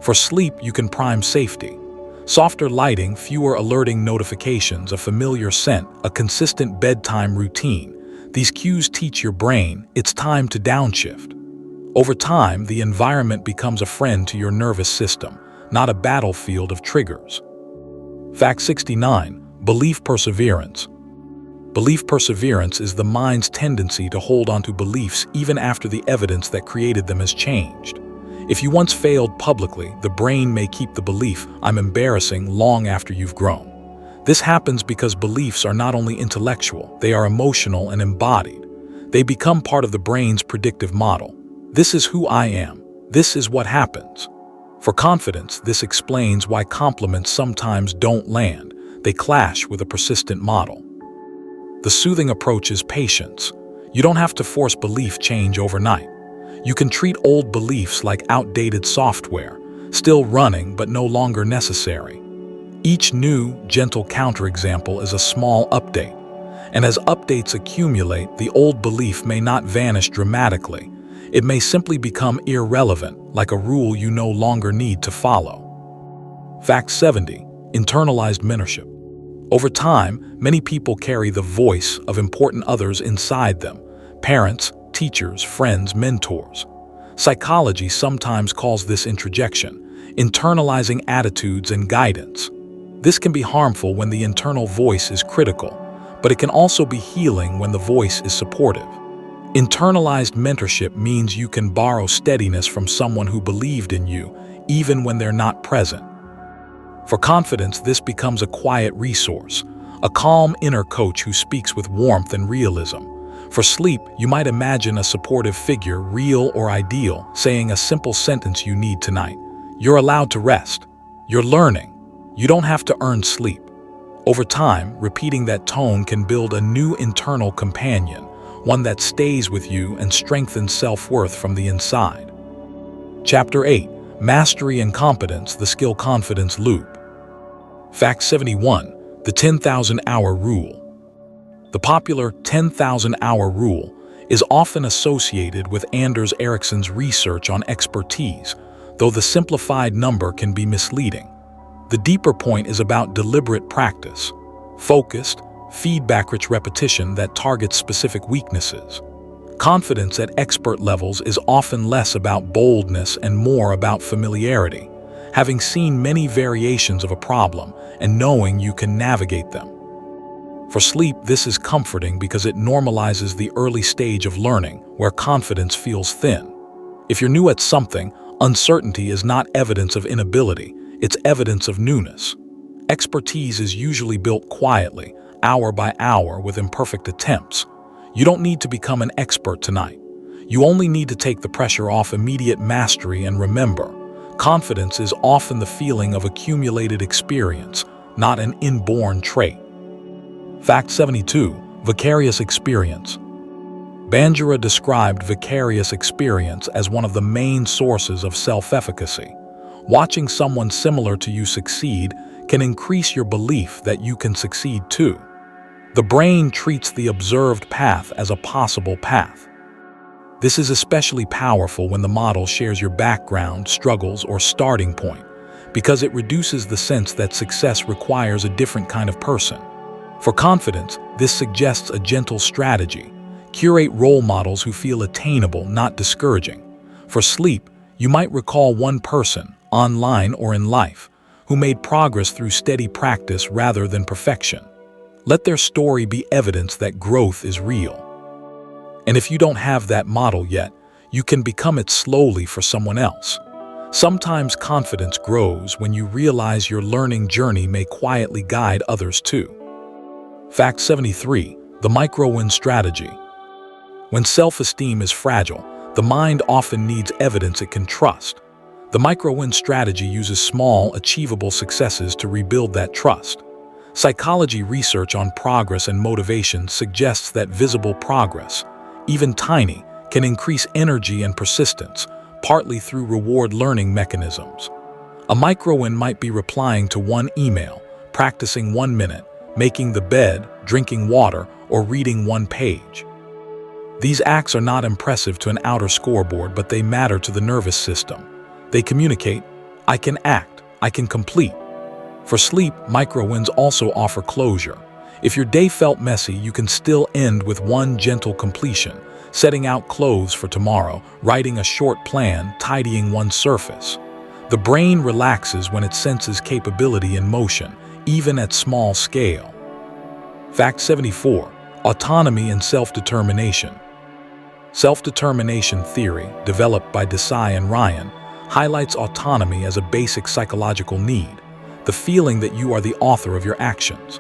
For sleep, you can prime safety. Softer lighting, fewer alerting notifications, a familiar scent, a consistent bedtime routine. These cues teach your brain it's time to downshift. Over time, the environment becomes a friend to your nervous system, not a battlefield of triggers. Fact 69. Belief perseverance. Belief perseverance is the mind's tendency to hold onto beliefs even after the evidence that created them has changed. If you once failed publicly, the brain may keep the belief, "I'm embarrassing," long after you've grown. This happens because beliefs are not only intellectual, they are emotional and embodied. They become part of the brain's predictive model. This is who I am. This is what happens. For confidence, this explains why compliments sometimes don't land. They clash with a persistent model. The soothing approach is patience. You don't have to force belief change overnight. You can treat old beliefs like outdated software, still running but no longer necessary. Each new, gentle counterexample is a small update. And as updates accumulate, the old belief may not vanish dramatically. It may simply become irrelevant, like a rule you no longer need to follow. Fact 70. Internalized mentorship. Over time, many people carry the voice of important others inside them: parents, teachers, friends, mentors. Psychology sometimes calls this introjection, internalizing attitudes and guidance. This can be harmful when the internal voice is critical, but it can also be healing when the voice is supportive. Internalized mentorship means you can borrow steadiness from someone who believed in you, even when they're not present. For confidence, this becomes a quiet resource, a calm inner coach who speaks with warmth and realism. For sleep, you might imagine a supportive figure, real or ideal, saying a simple sentence you need tonight: "You're allowed to rest. You're learning. You don't have to earn sleep." Over time, repeating that tone can build a new internal companion, one that stays with you and strengthens self-worth from the inside. Chapter 8. Mastery and Competence, the Skill Confidence Loop. Fact 71. The 10,000-Hour Rule. The popular 10,000-hour rule is often associated with Anders Ericsson's research on expertise, though the simplified number can be misleading. The deeper point is about deliberate practice, focused, feedback-rich repetition that targets specific weaknesses. Confidence at expert levels is often less about boldness and more about familiarity, having seen many variations of a problem and knowing you can navigate them. For sleep, this is comforting because it normalizes the early stage of learning where confidence feels thin. If you're new at something, uncertainty is not evidence of inability, it's evidence of newness. Expertise is usually built quietly, hour by hour, with imperfect attempts. You don't need to become an expert tonight. You only need to take the pressure off immediate mastery, and remember, confidence is often the feeling of accumulated experience, not an inborn trait. Fact 72. Vicarious experience. Bandura described vicarious experience as one of the main sources of self-efficacy. Watching someone similar to you succeed can increase your belief that you can succeed too. The brain treats the observed path as a possible path. This is especially powerful when the model shares your background, struggles, or starting point, because it reduces the sense that success requires a different kind of person. For confidence, this suggests a gentle strategy. Curate role models who feel attainable, not discouraging. For sleep, you might recall one person, online or in life, who made progress through steady practice rather than perfection. Let their story be evidence that growth is real. And if you don't have that model yet, you can become it slowly for someone else. Sometimes confidence grows when you realize your learning journey may quietly guide others too. Fact 73. The micro-win strategy. When self-esteem is fragile, the mind often needs evidence it can trust. The micro-win strategy uses small, achievable successes to rebuild that trust. Psychology research on progress and motivation suggests that visible progress, even tiny, can increase energy and persistence, partly through reward learning mechanisms. A micro-win might be replying to one email, practicing 1 minute, making the bed, drinking water, or reading one page. These acts are not impressive to an outer scoreboard, but they matter to the nervous system. They communicate, I can act, I can complete. For sleep, micro-wins also offer closure. If your day felt messy, you can still end with one gentle completion, setting out clothes for tomorrow, writing a short plan, tidying one's surface. The brain relaxes when it senses capability in motion, even at small scale. Fact 74. Autonomy and self-determination. Self-determination theory, developed by Desai and Ryan, highlights autonomy as a basic psychological need, the feeling that you are the author of your actions.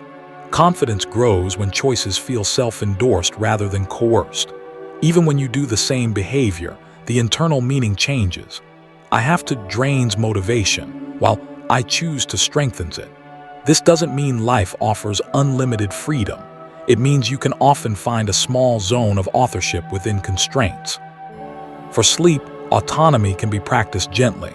Confidence grows when choices feel self-endorsed rather than coerced. Even when you do the same behavior, the internal meaning changes. I have to drains motivation, while I choose to strengthens it. This doesn't mean life offers unlimited freedom. It means you can often find a small zone of authorship within constraints. For sleep, autonomy can be practiced gently.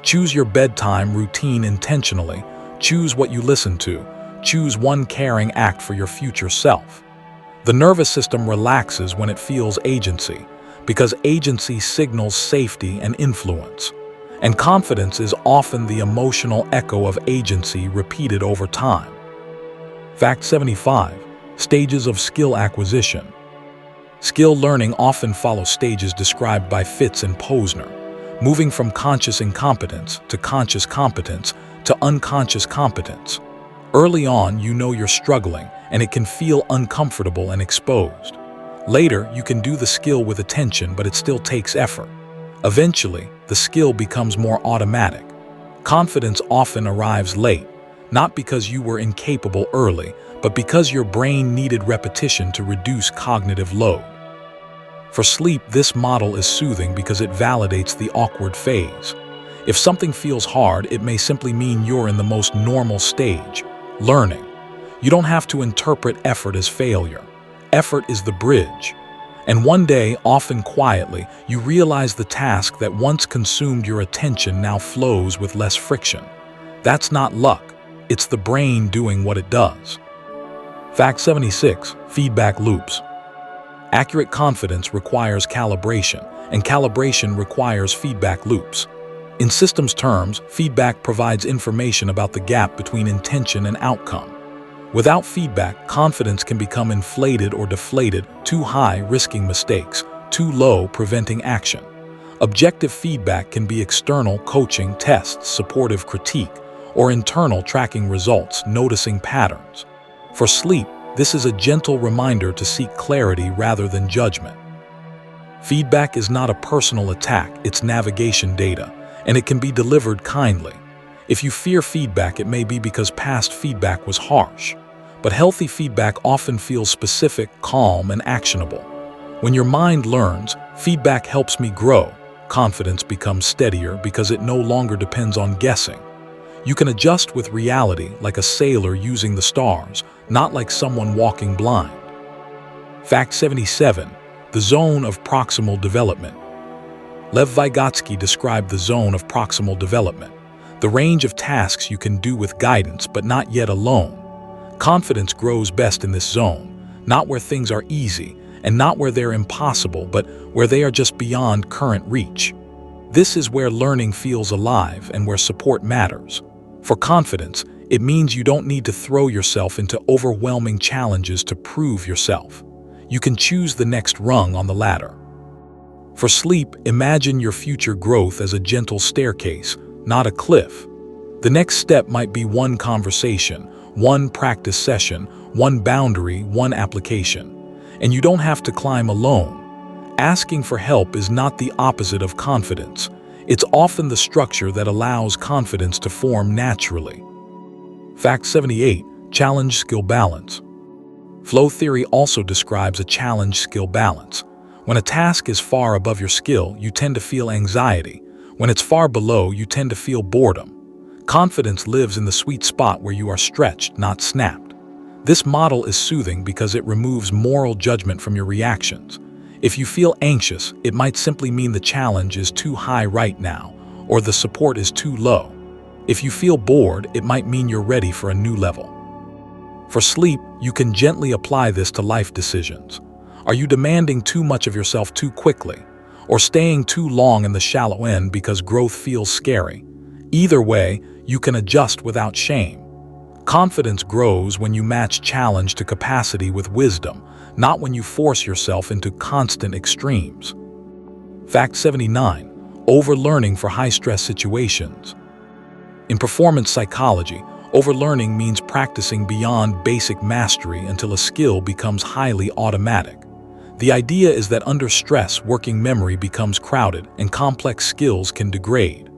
Choose your bedtime routine intentionally. Choose what you listen to. Choose one caring act for your future self. The nervous system relaxes when it feels agency, because agency signals safety and influence. And confidence is often the emotional echo of agency repeated over time. Fact 75. Stages of skill acquisition. Skill learning often follows stages described by Fitz and Posner, moving from conscious incompetence to conscious competence to unconscious competence. Early on, you know you're struggling, and it can feel uncomfortable and exposed. Later, you can do the skill with attention, but it still takes effort. Eventually, the skill becomes more automatic. Confidence often arrives late, not because you were incapable early, but because your brain needed repetition to reduce cognitive load. For sleep, this model is soothing because it validates the awkward phase. If something feels hard, it may simply mean you're in the most normal stage, learning. You don't have to interpret effort as failure. Effort is the bridge. And one day, often quietly, you realize the task that once consumed your attention now flows with less friction. That's not luck. It's the brain doing what it does. Fact 76. Feedback loops. Accurate confidence requires calibration, and calibration requires feedback loops. In systems terms, feedback provides information about the gap between intention and outcome. Without feedback, confidence can become inflated or deflated, too high risking mistakes, too low preventing action. Objective feedback can be external coaching, tests, supportive critique, or internal tracking results, noticing patterns. For sleep, this is a gentle reminder to seek clarity rather than judgment. Feedback is not a personal attack, it's navigation data, and it can be delivered kindly. If you fear feedback, it may be because past feedback was harsh. But healthy feedback often feels specific, calm, and actionable. When your mind learns, feedback helps me grow, confidence becomes steadier because it no longer depends on guessing. You can adjust with reality like a sailor using the stars, not like someone walking blind. Fact 77. The zone of proximal development. Lev Vygotsky described the zone of proximal development, the range of tasks you can do with guidance but not yet alone. Confidence grows best in this zone, not where things are easy, and not where they're impossible, but where they are just beyond current reach. This is where learning feels alive and where support matters. For confidence, it means you don't need to throw yourself into overwhelming challenges to prove yourself. You can choose the next rung on the ladder. For sleep, imagine your future growth as a gentle staircase, not a cliff. The next step might be one conversation, one practice session, one boundary, one application. And you don't have to climb alone. Asking for help is not the opposite of confidence. It's often the structure that allows confidence to form naturally. Fact 78. Challenge-skill balance. Flow theory also describes a challenge-skill balance. When a task is far above your skill, you tend to feel anxiety. When it's far below, you tend to feel boredom. Confidence lives in the sweet spot where you are stretched, not snapped. This model is soothing because it removes moral judgment from your reactions. If you feel anxious, it might simply mean the challenge is too high right now, or the support is too low. If you feel bored, it might mean you're ready for a new level. For sleep, you can gently apply this to life decisions. Are you demanding too much of yourself too quickly, or staying too long in the shallow end because growth feels scary? Either way, you can adjust without shame. Confidence grows when you match challenge to capacity with wisdom, not when you force yourself into constant extremes. Fact 79. Overlearning for high-stress situations. In performance psychology, overlearning means practicing beyond basic mastery until a skill becomes highly automatic. The idea is that under stress, working memory becomes crowded and complex skills can degrade.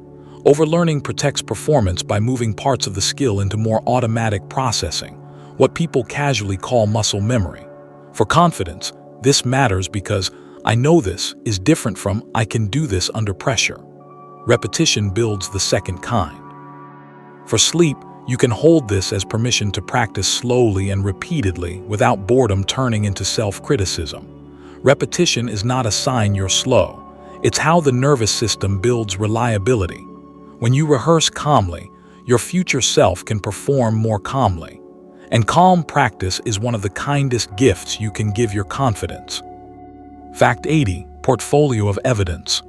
Overlearning protects performance by moving parts of the skill into more automatic processing, what people casually call muscle memory. For confidence, this matters because "I know this" is different from "I can do this under pressure." Repetition builds the second kind. For sleep, you can hold this as permission to practice slowly and repeatedly without boredom turning into self-criticism. Repetition is not a sign you're slow. It's how the nervous system builds reliability. When you rehearse calmly, your future self can perform more calmly. And calm practice is one of the kindest gifts you can give your confidence. Fact 80. Portfolio of evidence.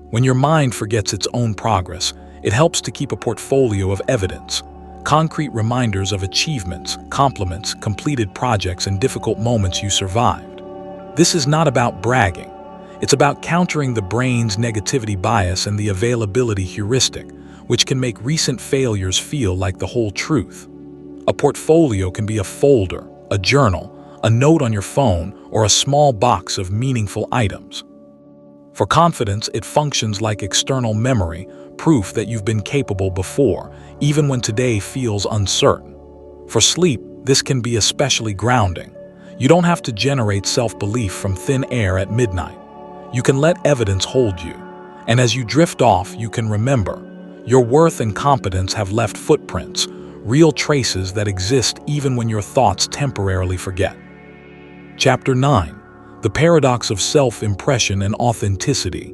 When your mind forgets its own progress, it helps to keep a portfolio of evidence. Concrete reminders of achievements, compliments, completed projects, and difficult moments you survived. This is not about bragging. It's about countering the brain's negativity bias and the availability heuristic, which can make recent failures feel like the whole truth. A portfolio can be a folder, a journal, a note on your phone, or a small box of meaningful items. For confidence, it functions like external memory, proof that you've been capable before, even when today feels uncertain. For sleep, this can be especially grounding. You don't have to generate self-belief from thin air at midnight. You can let evidence hold you, and as you drift off, you can remember. Your worth and competence have left footprints, real traces that exist even when your thoughts temporarily forget. Chapter 9. The Paradox of Self-Impression and Authenticity.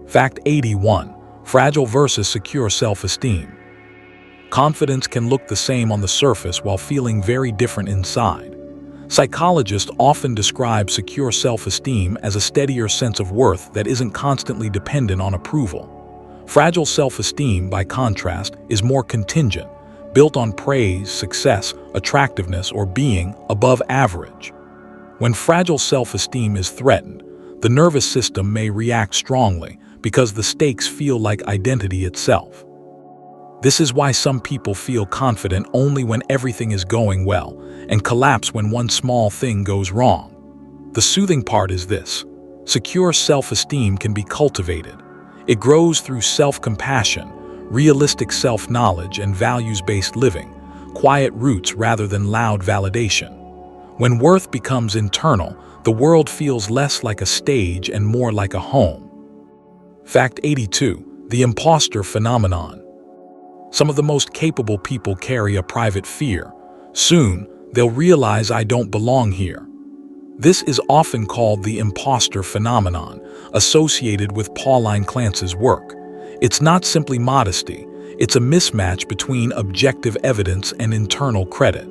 Fact 81. Fragile versus secure self-esteem. Confidence can look the same on the surface while feeling very different inside. Psychologists often describe secure self-esteem as a steadier sense of worth that isn't constantly dependent on approval. Fragile self-esteem, by contrast, is more contingent, built on praise, success, attractiveness, or being above average. When fragile self-esteem is threatened, the nervous system may react strongly because the stakes feel like identity itself. This is why some people feel confident only when everything is going well and collapse when one small thing goes wrong. The soothing part is this: secure self-esteem can be cultivated. It grows through self-compassion, realistic self-knowledge, and values-based living, quiet roots rather than loud validation. When worth becomes internal, the world feels less like a stage and more like a home. Fact 82. The imposter phenomenon. Some of the most capable people carry a private fear. Soon, they'll realize I don't belong here. This is often called the imposter phenomenon, associated with Pauline Clance's work. It's not simply modesty, it's a mismatch between objective evidence and internal credit.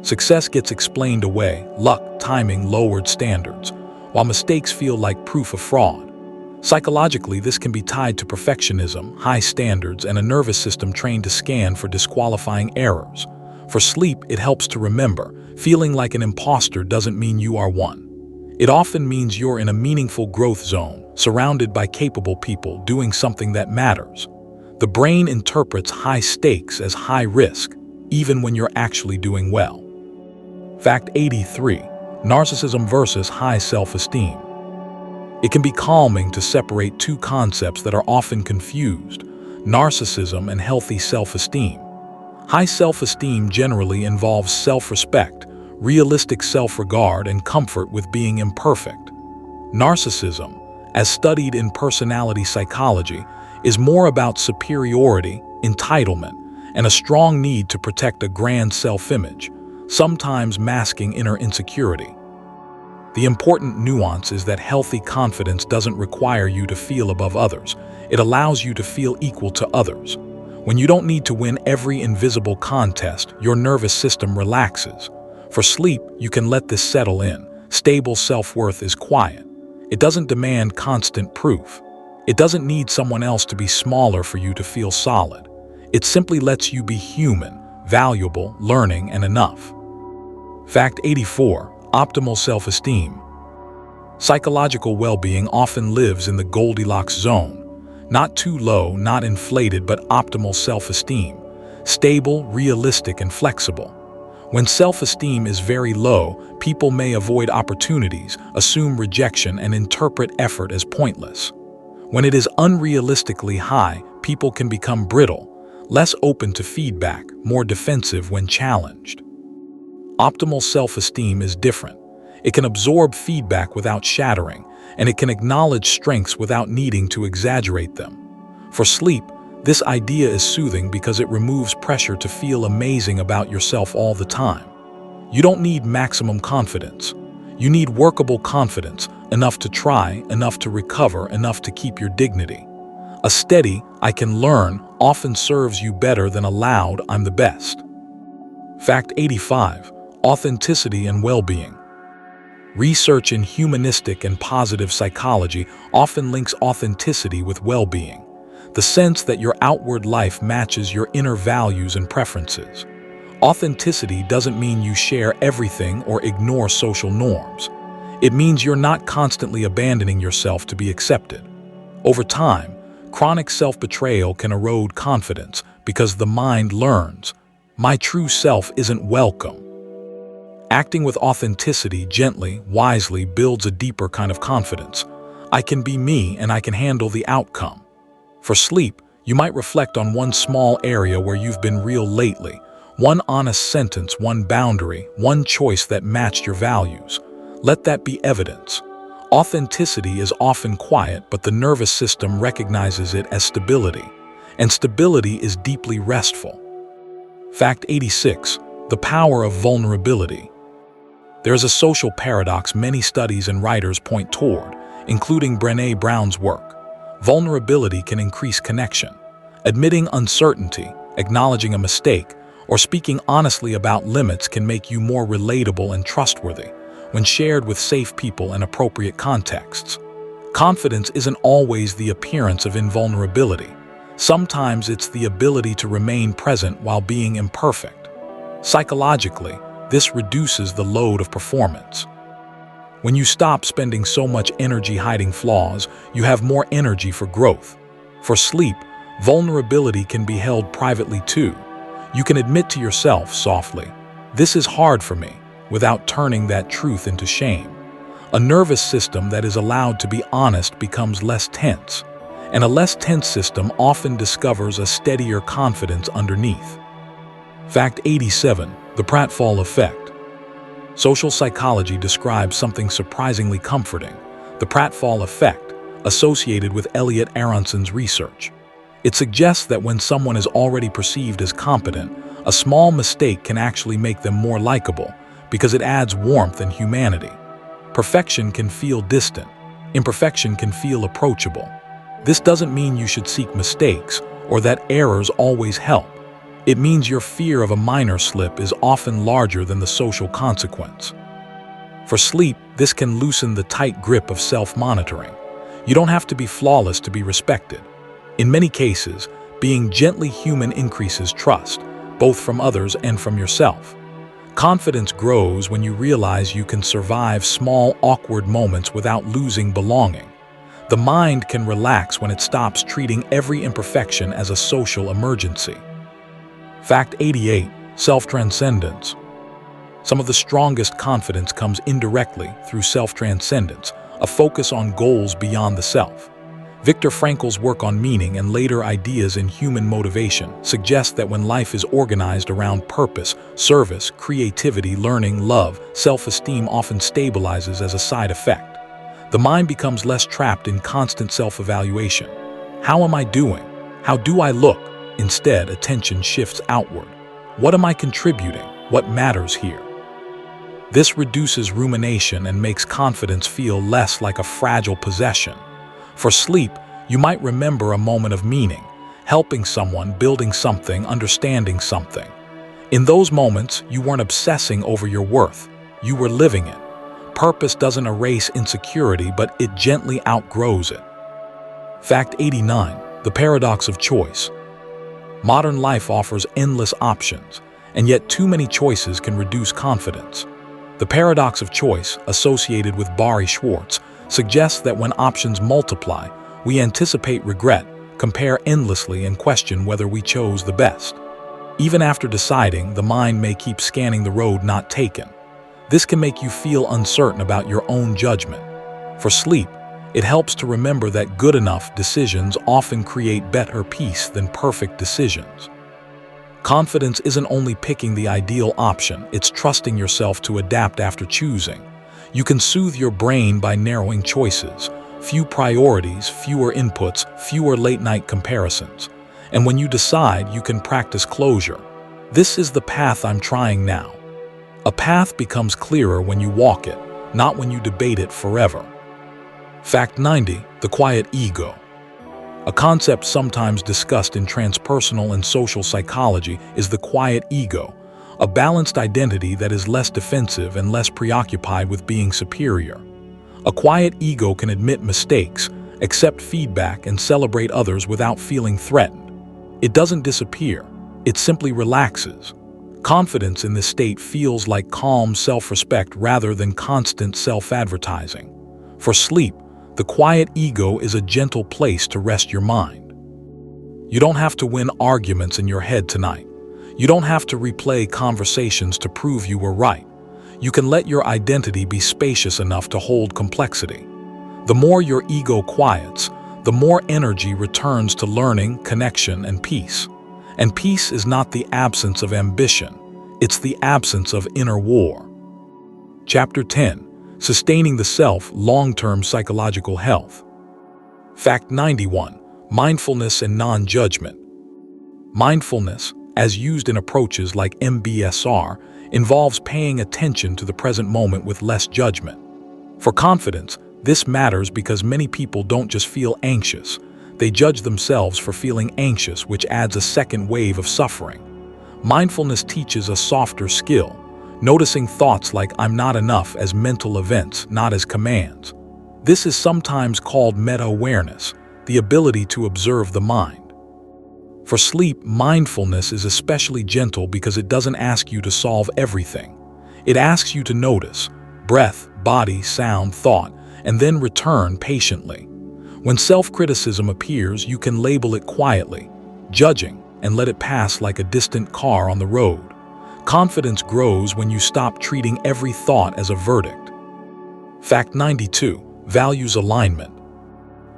Success gets explained away, luck, timing, lowered standards, while mistakes feel like proof of fraud. Psychologically, this can be tied to perfectionism, high standards, and a nervous system trained to scan for disqualifying errors. For sleep, it helps to remember, feeling like an imposter doesn't mean you are one. It often means you're in a meaningful growth zone, surrounded by capable people doing something that matters. The brain interprets high stakes as high risk, even when you're actually doing well. Fact 83. Narcissism versus high self-esteem. It can be calming to separate two concepts that are often confused: narcissism and healthy self-esteem. High self-esteem generally involves self-respect, realistic self-regard, and comfort with being imperfect. Narcissism, as studied in personality psychology, is more about superiority, entitlement, and a strong need to protect a grand self-image, sometimes masking inner insecurity. The important nuance is that healthy confidence doesn't require you to feel above others. It allows you to feel equal to others. When you don't need to win every invisible contest, your nervous system relaxes. For sleep, you can let this settle in. Stable self-worth is quiet. It doesn't demand constant proof. It doesn't need someone else to be smaller for you to feel solid. It simply lets you be human, valuable, learning, and enough. Fact 84. Optimal self-esteem. Psychological well-being often lives in the Goldilocks zone. Not too low, not inflated, but optimal self-esteem. Stable, realistic, and flexible. When self-esteem is very low, people may avoid opportunities, assume rejection, and interpret effort as pointless. When it is unrealistically high, people can become brittle, less open to feedback, more defensive when challenged. Optimal self-esteem is different. It can absorb feedback without shattering, and it can acknowledge strengths without needing to exaggerate them. For sleep, this idea is soothing because it removes pressure to feel amazing about yourself all the time. You don't need maximum confidence. You need workable confidence, enough to try, enough to recover, enough to keep your dignity. A steady, I can learn, often serves you better than a loud, I'm the best. Fact 85. Authenticity and well-being. Research in humanistic and positive psychology often links authenticity with well-being, the sense that your outward life matches your inner values and preferences. Authenticity doesn't mean you share everything or ignore social norms. It means you're not constantly abandoning yourself to be accepted. Over time, chronic self-betrayal can erode confidence because the mind learns, my true self isn't welcome. Acting with authenticity, gently, wisely, builds a deeper kind of confidence. I can be me and I can handle the outcome. For sleep, you might reflect on one small area where you've been real lately, one honest sentence, one boundary, one choice that matched your values. Let that be evidence. Authenticity is often quiet, but the nervous system recognizes it as stability, and stability is deeply restful. Fact 86. The power of vulnerability. There is a social paradox many studies and writers point toward, including Brené Brown's work. Vulnerability can increase connection. Admitting uncertainty, acknowledging a mistake, or speaking honestly about limits can make you more relatable and trustworthy when shared with safe people and appropriate contexts. Confidence isn't always the appearance of invulnerability. Sometimes it's the ability to remain present while being imperfect. Psychologically, this reduces the load of performance. When you stop spending so much energy hiding flaws, you have more energy for growth. For sleep, vulnerability can be held privately too. You can admit to yourself softly, "This is hard for me," without turning that truth into shame. A nervous system that is allowed to be honest becomes less tense, and a less tense system often discovers a steadier confidence underneath. Fact 87. The pratfall effect. Social psychology describes something surprisingly comforting, the pratfall effect, associated with Elliot Aronson's research. It suggests that when someone is already perceived as competent, a small mistake can actually make them more likable because it adds warmth and humanity. Perfection can feel distant. Imperfection can feel approachable. This doesn't mean you should seek mistakes or that errors always help. It means your fear of a minor slip is often larger than the social consequence. For sleep, this can loosen the tight grip of self-monitoring. You don't have to be flawless to be respected. In many cases, being gently human increases trust, both from others and from yourself. Confidence grows when you realize you can survive small, awkward moments without losing belonging. The mind can relax when it stops treating every imperfection as a social emergency. Fact 88. Self-transcendence. Some of the strongest confidence comes indirectly through self-transcendence, a focus on goals beyond the self. Viktor Frankl's work on meaning and later ideas in human motivation suggest that when life is organized around purpose, service, creativity, learning, love, self-esteem often stabilizes as a side effect. The mind becomes less trapped in constant self-evaluation. How am I doing? How do I look? Instead, attention shifts outward. What am I contributing? What matters here? This reduces rumination and makes confidence feel less like a fragile possession. For sleep, you might remember a moment of meaning, helping someone, building something, understanding something. In those moments, you weren't obsessing over your worth. You were living it. Purpose doesn't erase insecurity, but it gently outgrows it. Fact 89. The paradox of choice. Modern life offers endless options, and yet too many choices can reduce confidence. The paradox of choice, associated with Barry Schwartz, suggests that when options multiply, we anticipate regret, compare endlessly, and question whether we chose the best. Even after deciding, the mind may keep scanning the road not taken. This can make you feel uncertain about your own judgment. For sleep, it helps to remember that good enough decisions often create better peace than perfect decisions. Confidence isn't only picking the ideal option, it's trusting yourself to adapt after choosing. You can soothe your brain by narrowing choices, few priorities, fewer inputs, fewer late-night comparisons. And when you decide, you can practice closure. This is the path I'm trying now. A path becomes clearer when you walk it, not when you debate it forever. Fact 90. The quiet ego. A concept sometimes discussed in transpersonal and social psychology is the quiet ego, a balanced identity that is less defensive and less preoccupied with being superior. A quiet ego can admit mistakes, accept feedback, and celebrate others without feeling threatened. It doesn't disappear, it simply relaxes. Confidence in this state feels like calm self-respect rather than constant self-advertising. For sleep, the quiet ego is a gentle place to rest your mind. You don't have to win arguments in your head tonight. You don't have to replay conversations to prove you were right. You can let your identity be spacious enough to hold complexity. The more your ego quiets, the more energy returns to learning, connection, and peace. And peace is not the absence of ambition, it's the absence of inner war. Chapter 10. Sustaining the Self, Long-Term Psychological Health. Fact 91. Mindfulness and non-judgment. Mindfulness, as used in approaches like MBSR, involves paying attention to the present moment with less judgment. For confidence, this matters because many people don't just feel anxious, they judge themselves for feeling anxious, which adds a second wave of suffering. Mindfulness teaches a softer skill, noticing thoughts like "I'm not enough" as mental events, not as commands. This is sometimes called meta-awareness, the ability to observe the mind. For sleep, mindfulness is especially gentle because it doesn't ask you to solve everything. It asks you to notice breath, body, sound, thought, and then return patiently. When self-criticism appears, you can label it quietly, judging, and let it pass like a distant car on the road. Confidence grows when you stop treating every thought as a verdict. Fact 92. Values alignment.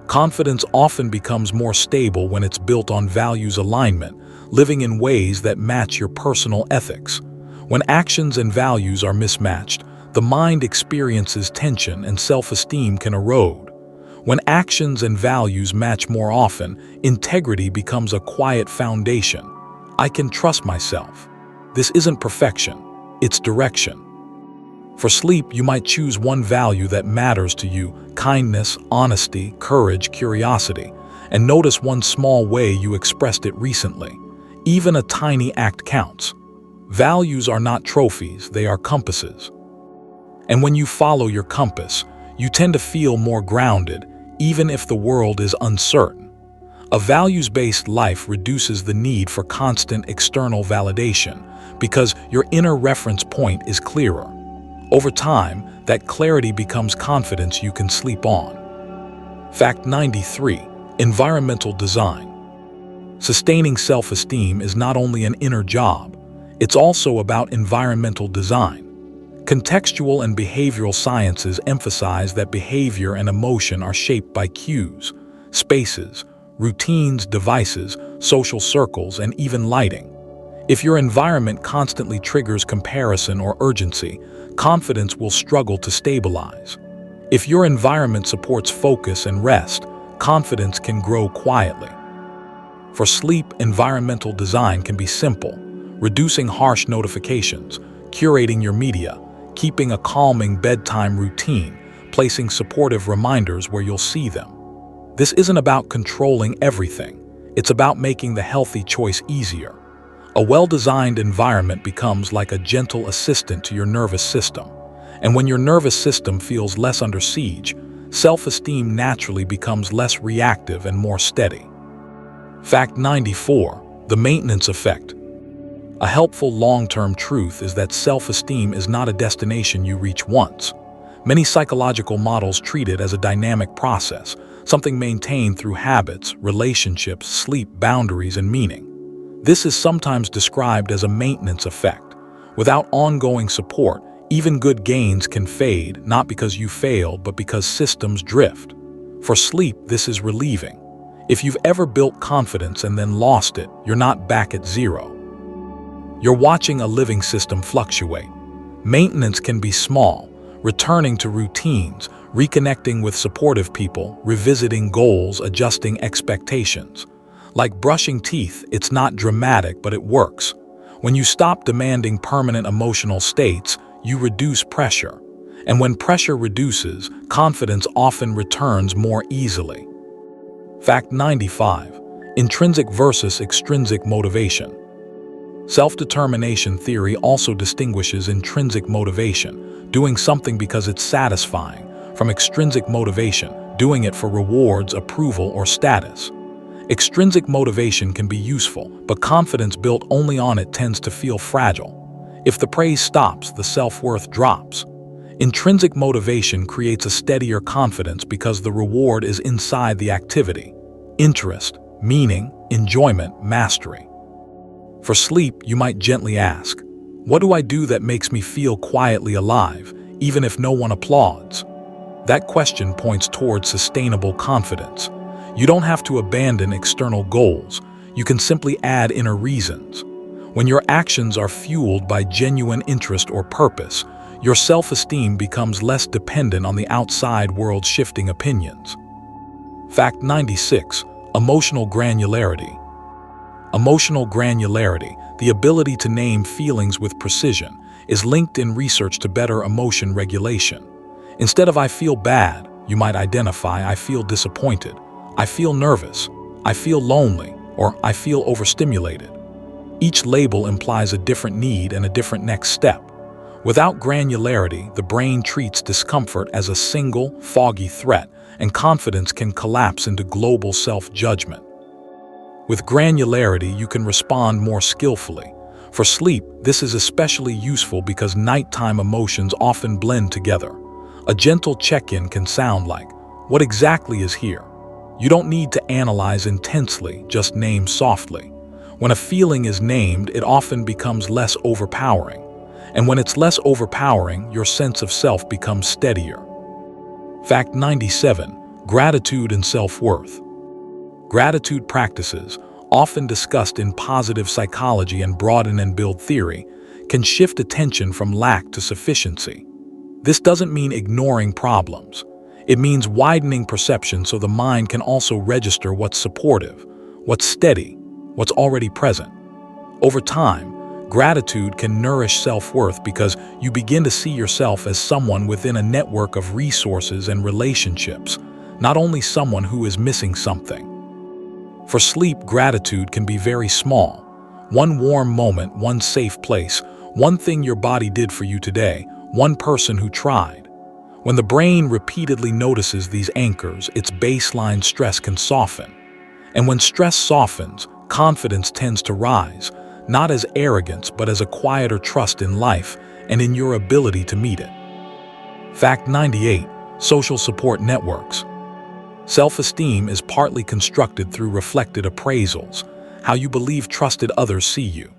Confidence often becomes more stable when it's built on values alignment, living in ways that match your personal ethics. When actions and values are mismatched, the mind experiences tension and self-esteem can erode. When actions and values match more often, integrity becomes a quiet foundation. I can trust myself. This isn't perfection, it's direction. For sleep, you might choose one value that matters to you: kindness, honesty, courage, curiosity, and notice one small way you expressed it recently. Even a tiny act counts. Values are not trophies, they are compasses. And when you follow your compass, you tend to feel more grounded, even if the world is uncertain. A values-based life reduces the need for constant external validation because your inner reference point is clearer. Over time, that clarity becomes confidence you can sleep on. Fact 93. Environmental design. Sustaining self-esteem is not only an inner job, it's also about environmental design. Contextual and behavioral sciences emphasize that behavior and emotion are shaped by cues, spaces, routines, devices, social circles, and even lighting. If your environment constantly triggers comparison or urgency, confidence will struggle to stabilize. If your environment supports focus and rest, confidence can grow quietly. For sleep, environmental design can be simple: reducing harsh notifications, curating your media, keeping a calming bedtime routine, placing supportive reminders where you'll see them. This isn't about controlling everything. It's about making the healthy choice easier. A well-designed environment becomes like a gentle assistant to your nervous system. And when your nervous system feels less under siege, self-esteem naturally becomes less reactive and more steady. Fact 94. The maintenance effect. A helpful long-term truth is that self-esteem is not a destination you reach once. Many psychological models treat it as a dynamic process, something maintained through habits, relationships, sleep, boundaries, and meaning. This is sometimes described as a maintenance effect. Without ongoing support, even good gains can fade, not because you failed, but because systems drift. For sleep, this is relieving. If you've ever built confidence and then lost it, you're not back at zero. You're watching a living system fluctuate. Maintenance can be small: returning to routines, reconnecting with supportive people, revisiting goals, adjusting expectations. Like brushing teeth, it's not dramatic, but it works. When you stop demanding permanent emotional states, you reduce pressure. And when pressure reduces, confidence often returns more easily. Fact 95. Intrinsic versus extrinsic motivation. Self-determination theory also distinguishes intrinsic motivation, doing something because it's satisfying, from extrinsic motivation, doing it for rewards, approval, or status. Extrinsic motivation can be useful, but confidence built only on it tends to feel fragile. If the praise stops, the self-worth drops. Intrinsic motivation creates a steadier confidence because the reward is inside the activity: interest, meaning, enjoyment, mastery. For sleep, you might gently ask, what do I do that makes me feel quietly alive, even if no one applauds? That question points towards sustainable confidence. You don't have to abandon external goals. You can simply add inner reasons. When your actions are fueled by genuine interest or purpose, your self-esteem becomes less dependent on the outside world's shifting opinions. Fact 96. Emotional granularity. Emotional granularity, the ability to name feelings with precision, is linked in research to better emotion regulation. Instead of "I feel bad," you might identify "I feel disappointed," "I feel nervous," "I feel lonely," or "I feel overstimulated." Each label implies a different need and a different next step. Without granularity, the brain treats discomfort as a single, foggy threat, and confidence can collapse into global self-judgment. With granularity, you can respond more skillfully. For sleep, this is especially useful because nighttime emotions often blend together. A gentle check-in can sound like, "What exactly is here?" You don't need to analyze intensely, just name softly. When a feeling is named, it often becomes less overpowering. And when it's less overpowering, your sense of self becomes steadier. Fact 97. Gratitude and self-worth. Gratitude practices, often discussed in positive psychology and broaden and build theory, can shift attention from lack to sufficiency. This doesn't mean ignoring problems. It means widening perception so the mind can also register what's supportive, what's steady, what's already present. Over time, gratitude can nourish self-worth because you begin to see yourself as someone within a network of resources and relationships, not only someone who is missing something. For sleep, gratitude can be very small. One warm moment, one safe place, one thing your body did for you today, one person who tried. When the brain repeatedly notices these anchors, its baseline stress can soften. And when stress softens, confidence tends to rise, not as arrogance but as a quieter trust in life and in your ability to meet it. Fact 98. Social support networks. Self-esteem is partly constructed through reflected appraisals, how you believe trusted others see you.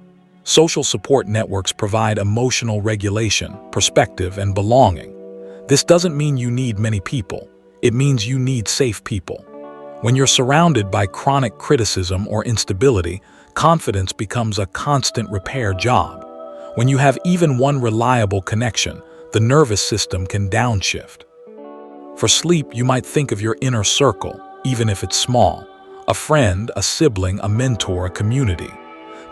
Social support networks provide emotional regulation, perspective, and belonging. This doesn't mean you need many people. It means you need safe people. When you're surrounded by chronic criticism or instability, confidence becomes a constant repair job. When you have even one reliable connection, the nervous system can downshift. For sleep, you might think of your inner circle, even if it's small. A friend, a sibling, a mentor, a community.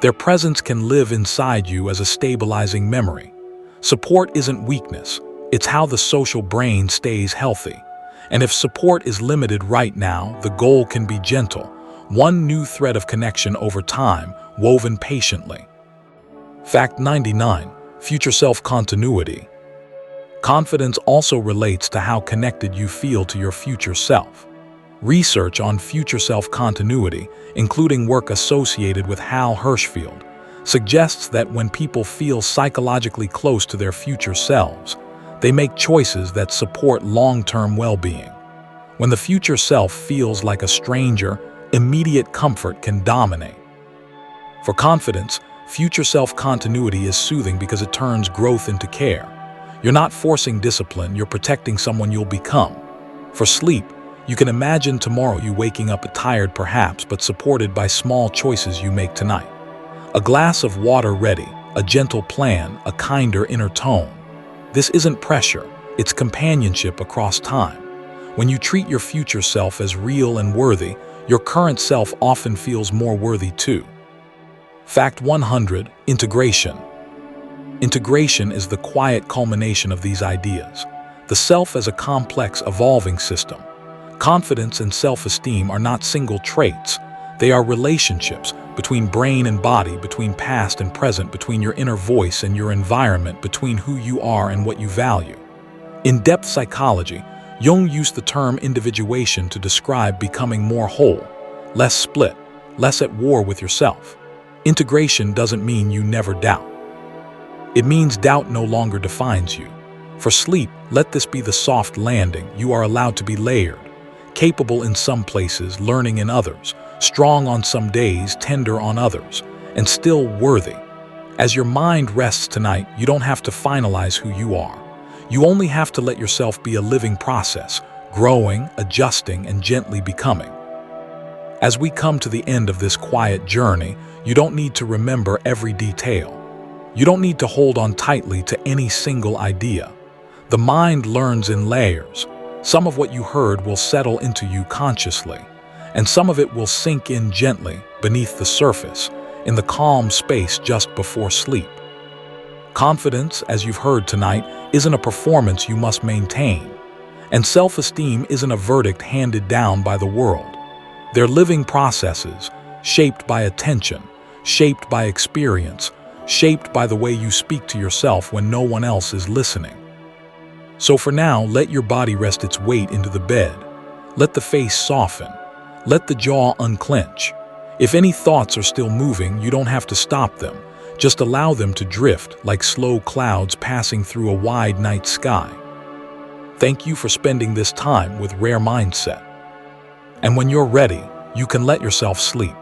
Their presence can live inside you as a stabilizing memory. Support isn't weakness, it's how the social brain stays healthy. And if support is limited right now, the goal can be gentle. One new thread of connection over time, woven patiently. Fact 99. Future self-continuity. Confidence also relates to how connected you feel to your future self. Research on future self-continuity, including work associated with Hal Hershfield, suggests that when people feel psychologically close to their future selves, they make choices that support long-term well-being. When the future self feels like a stranger, immediate comfort can dominate. For confidence, future self-continuity is soothing because it turns growth into care. You're not forcing discipline, you're protecting someone you'll become. For sleep, you can imagine tomorrow you waking up tired perhaps, but supported by small choices you make tonight. A glass of water ready, a gentle plan, a kinder inner tone. This isn't pressure, it's companionship across time. When you treat your future self as real and worthy, your current self often feels more worthy too. Fact 100. Integration. Integration is the quiet culmination of these ideas. The self as a complex, evolving system. Confidence and self-esteem are not single traits. They are relationships between brain and body, between past and present, between your inner voice and your environment, between who you are and what you value. In depth psychology, Jung used the term individuation to describe becoming more whole, less split, less at war with yourself. Integration doesn't mean you never doubt. It means doubt no longer defines you. For sleep, let this be the soft landing. You are allowed to be layered, capable in some places, learning in others, strong on some days, tender on others, and still worthy. As your mind rests tonight, you don't have to finalize who you are. You only have to let yourself be a living process, growing, adjusting, and gently becoming. As we come to the end of this quiet journey, you don't need to remember every detail. You don't need to hold on tightly to any single idea. The mind learns in layers. Some of what you heard will settle into you consciously, and some of it will sink in gently beneath the surface, in the calm space just before sleep. Confidence, as you've heard tonight, isn't a performance you must maintain, and self-esteem isn't a verdict handed down by the world. They're living processes, shaped by attention, shaped by experience, shaped by the way you speak to yourself when no one else is listening. So for now, let your body rest its weight into the bed. Let the face soften. Let the jaw unclench. If any thoughts are still moving, you don't have to stop them. Just allow them to drift like slow clouds passing through a wide night sky. Thank you for spending this time with Rare Mindset. And when you're ready, you can let yourself sleep.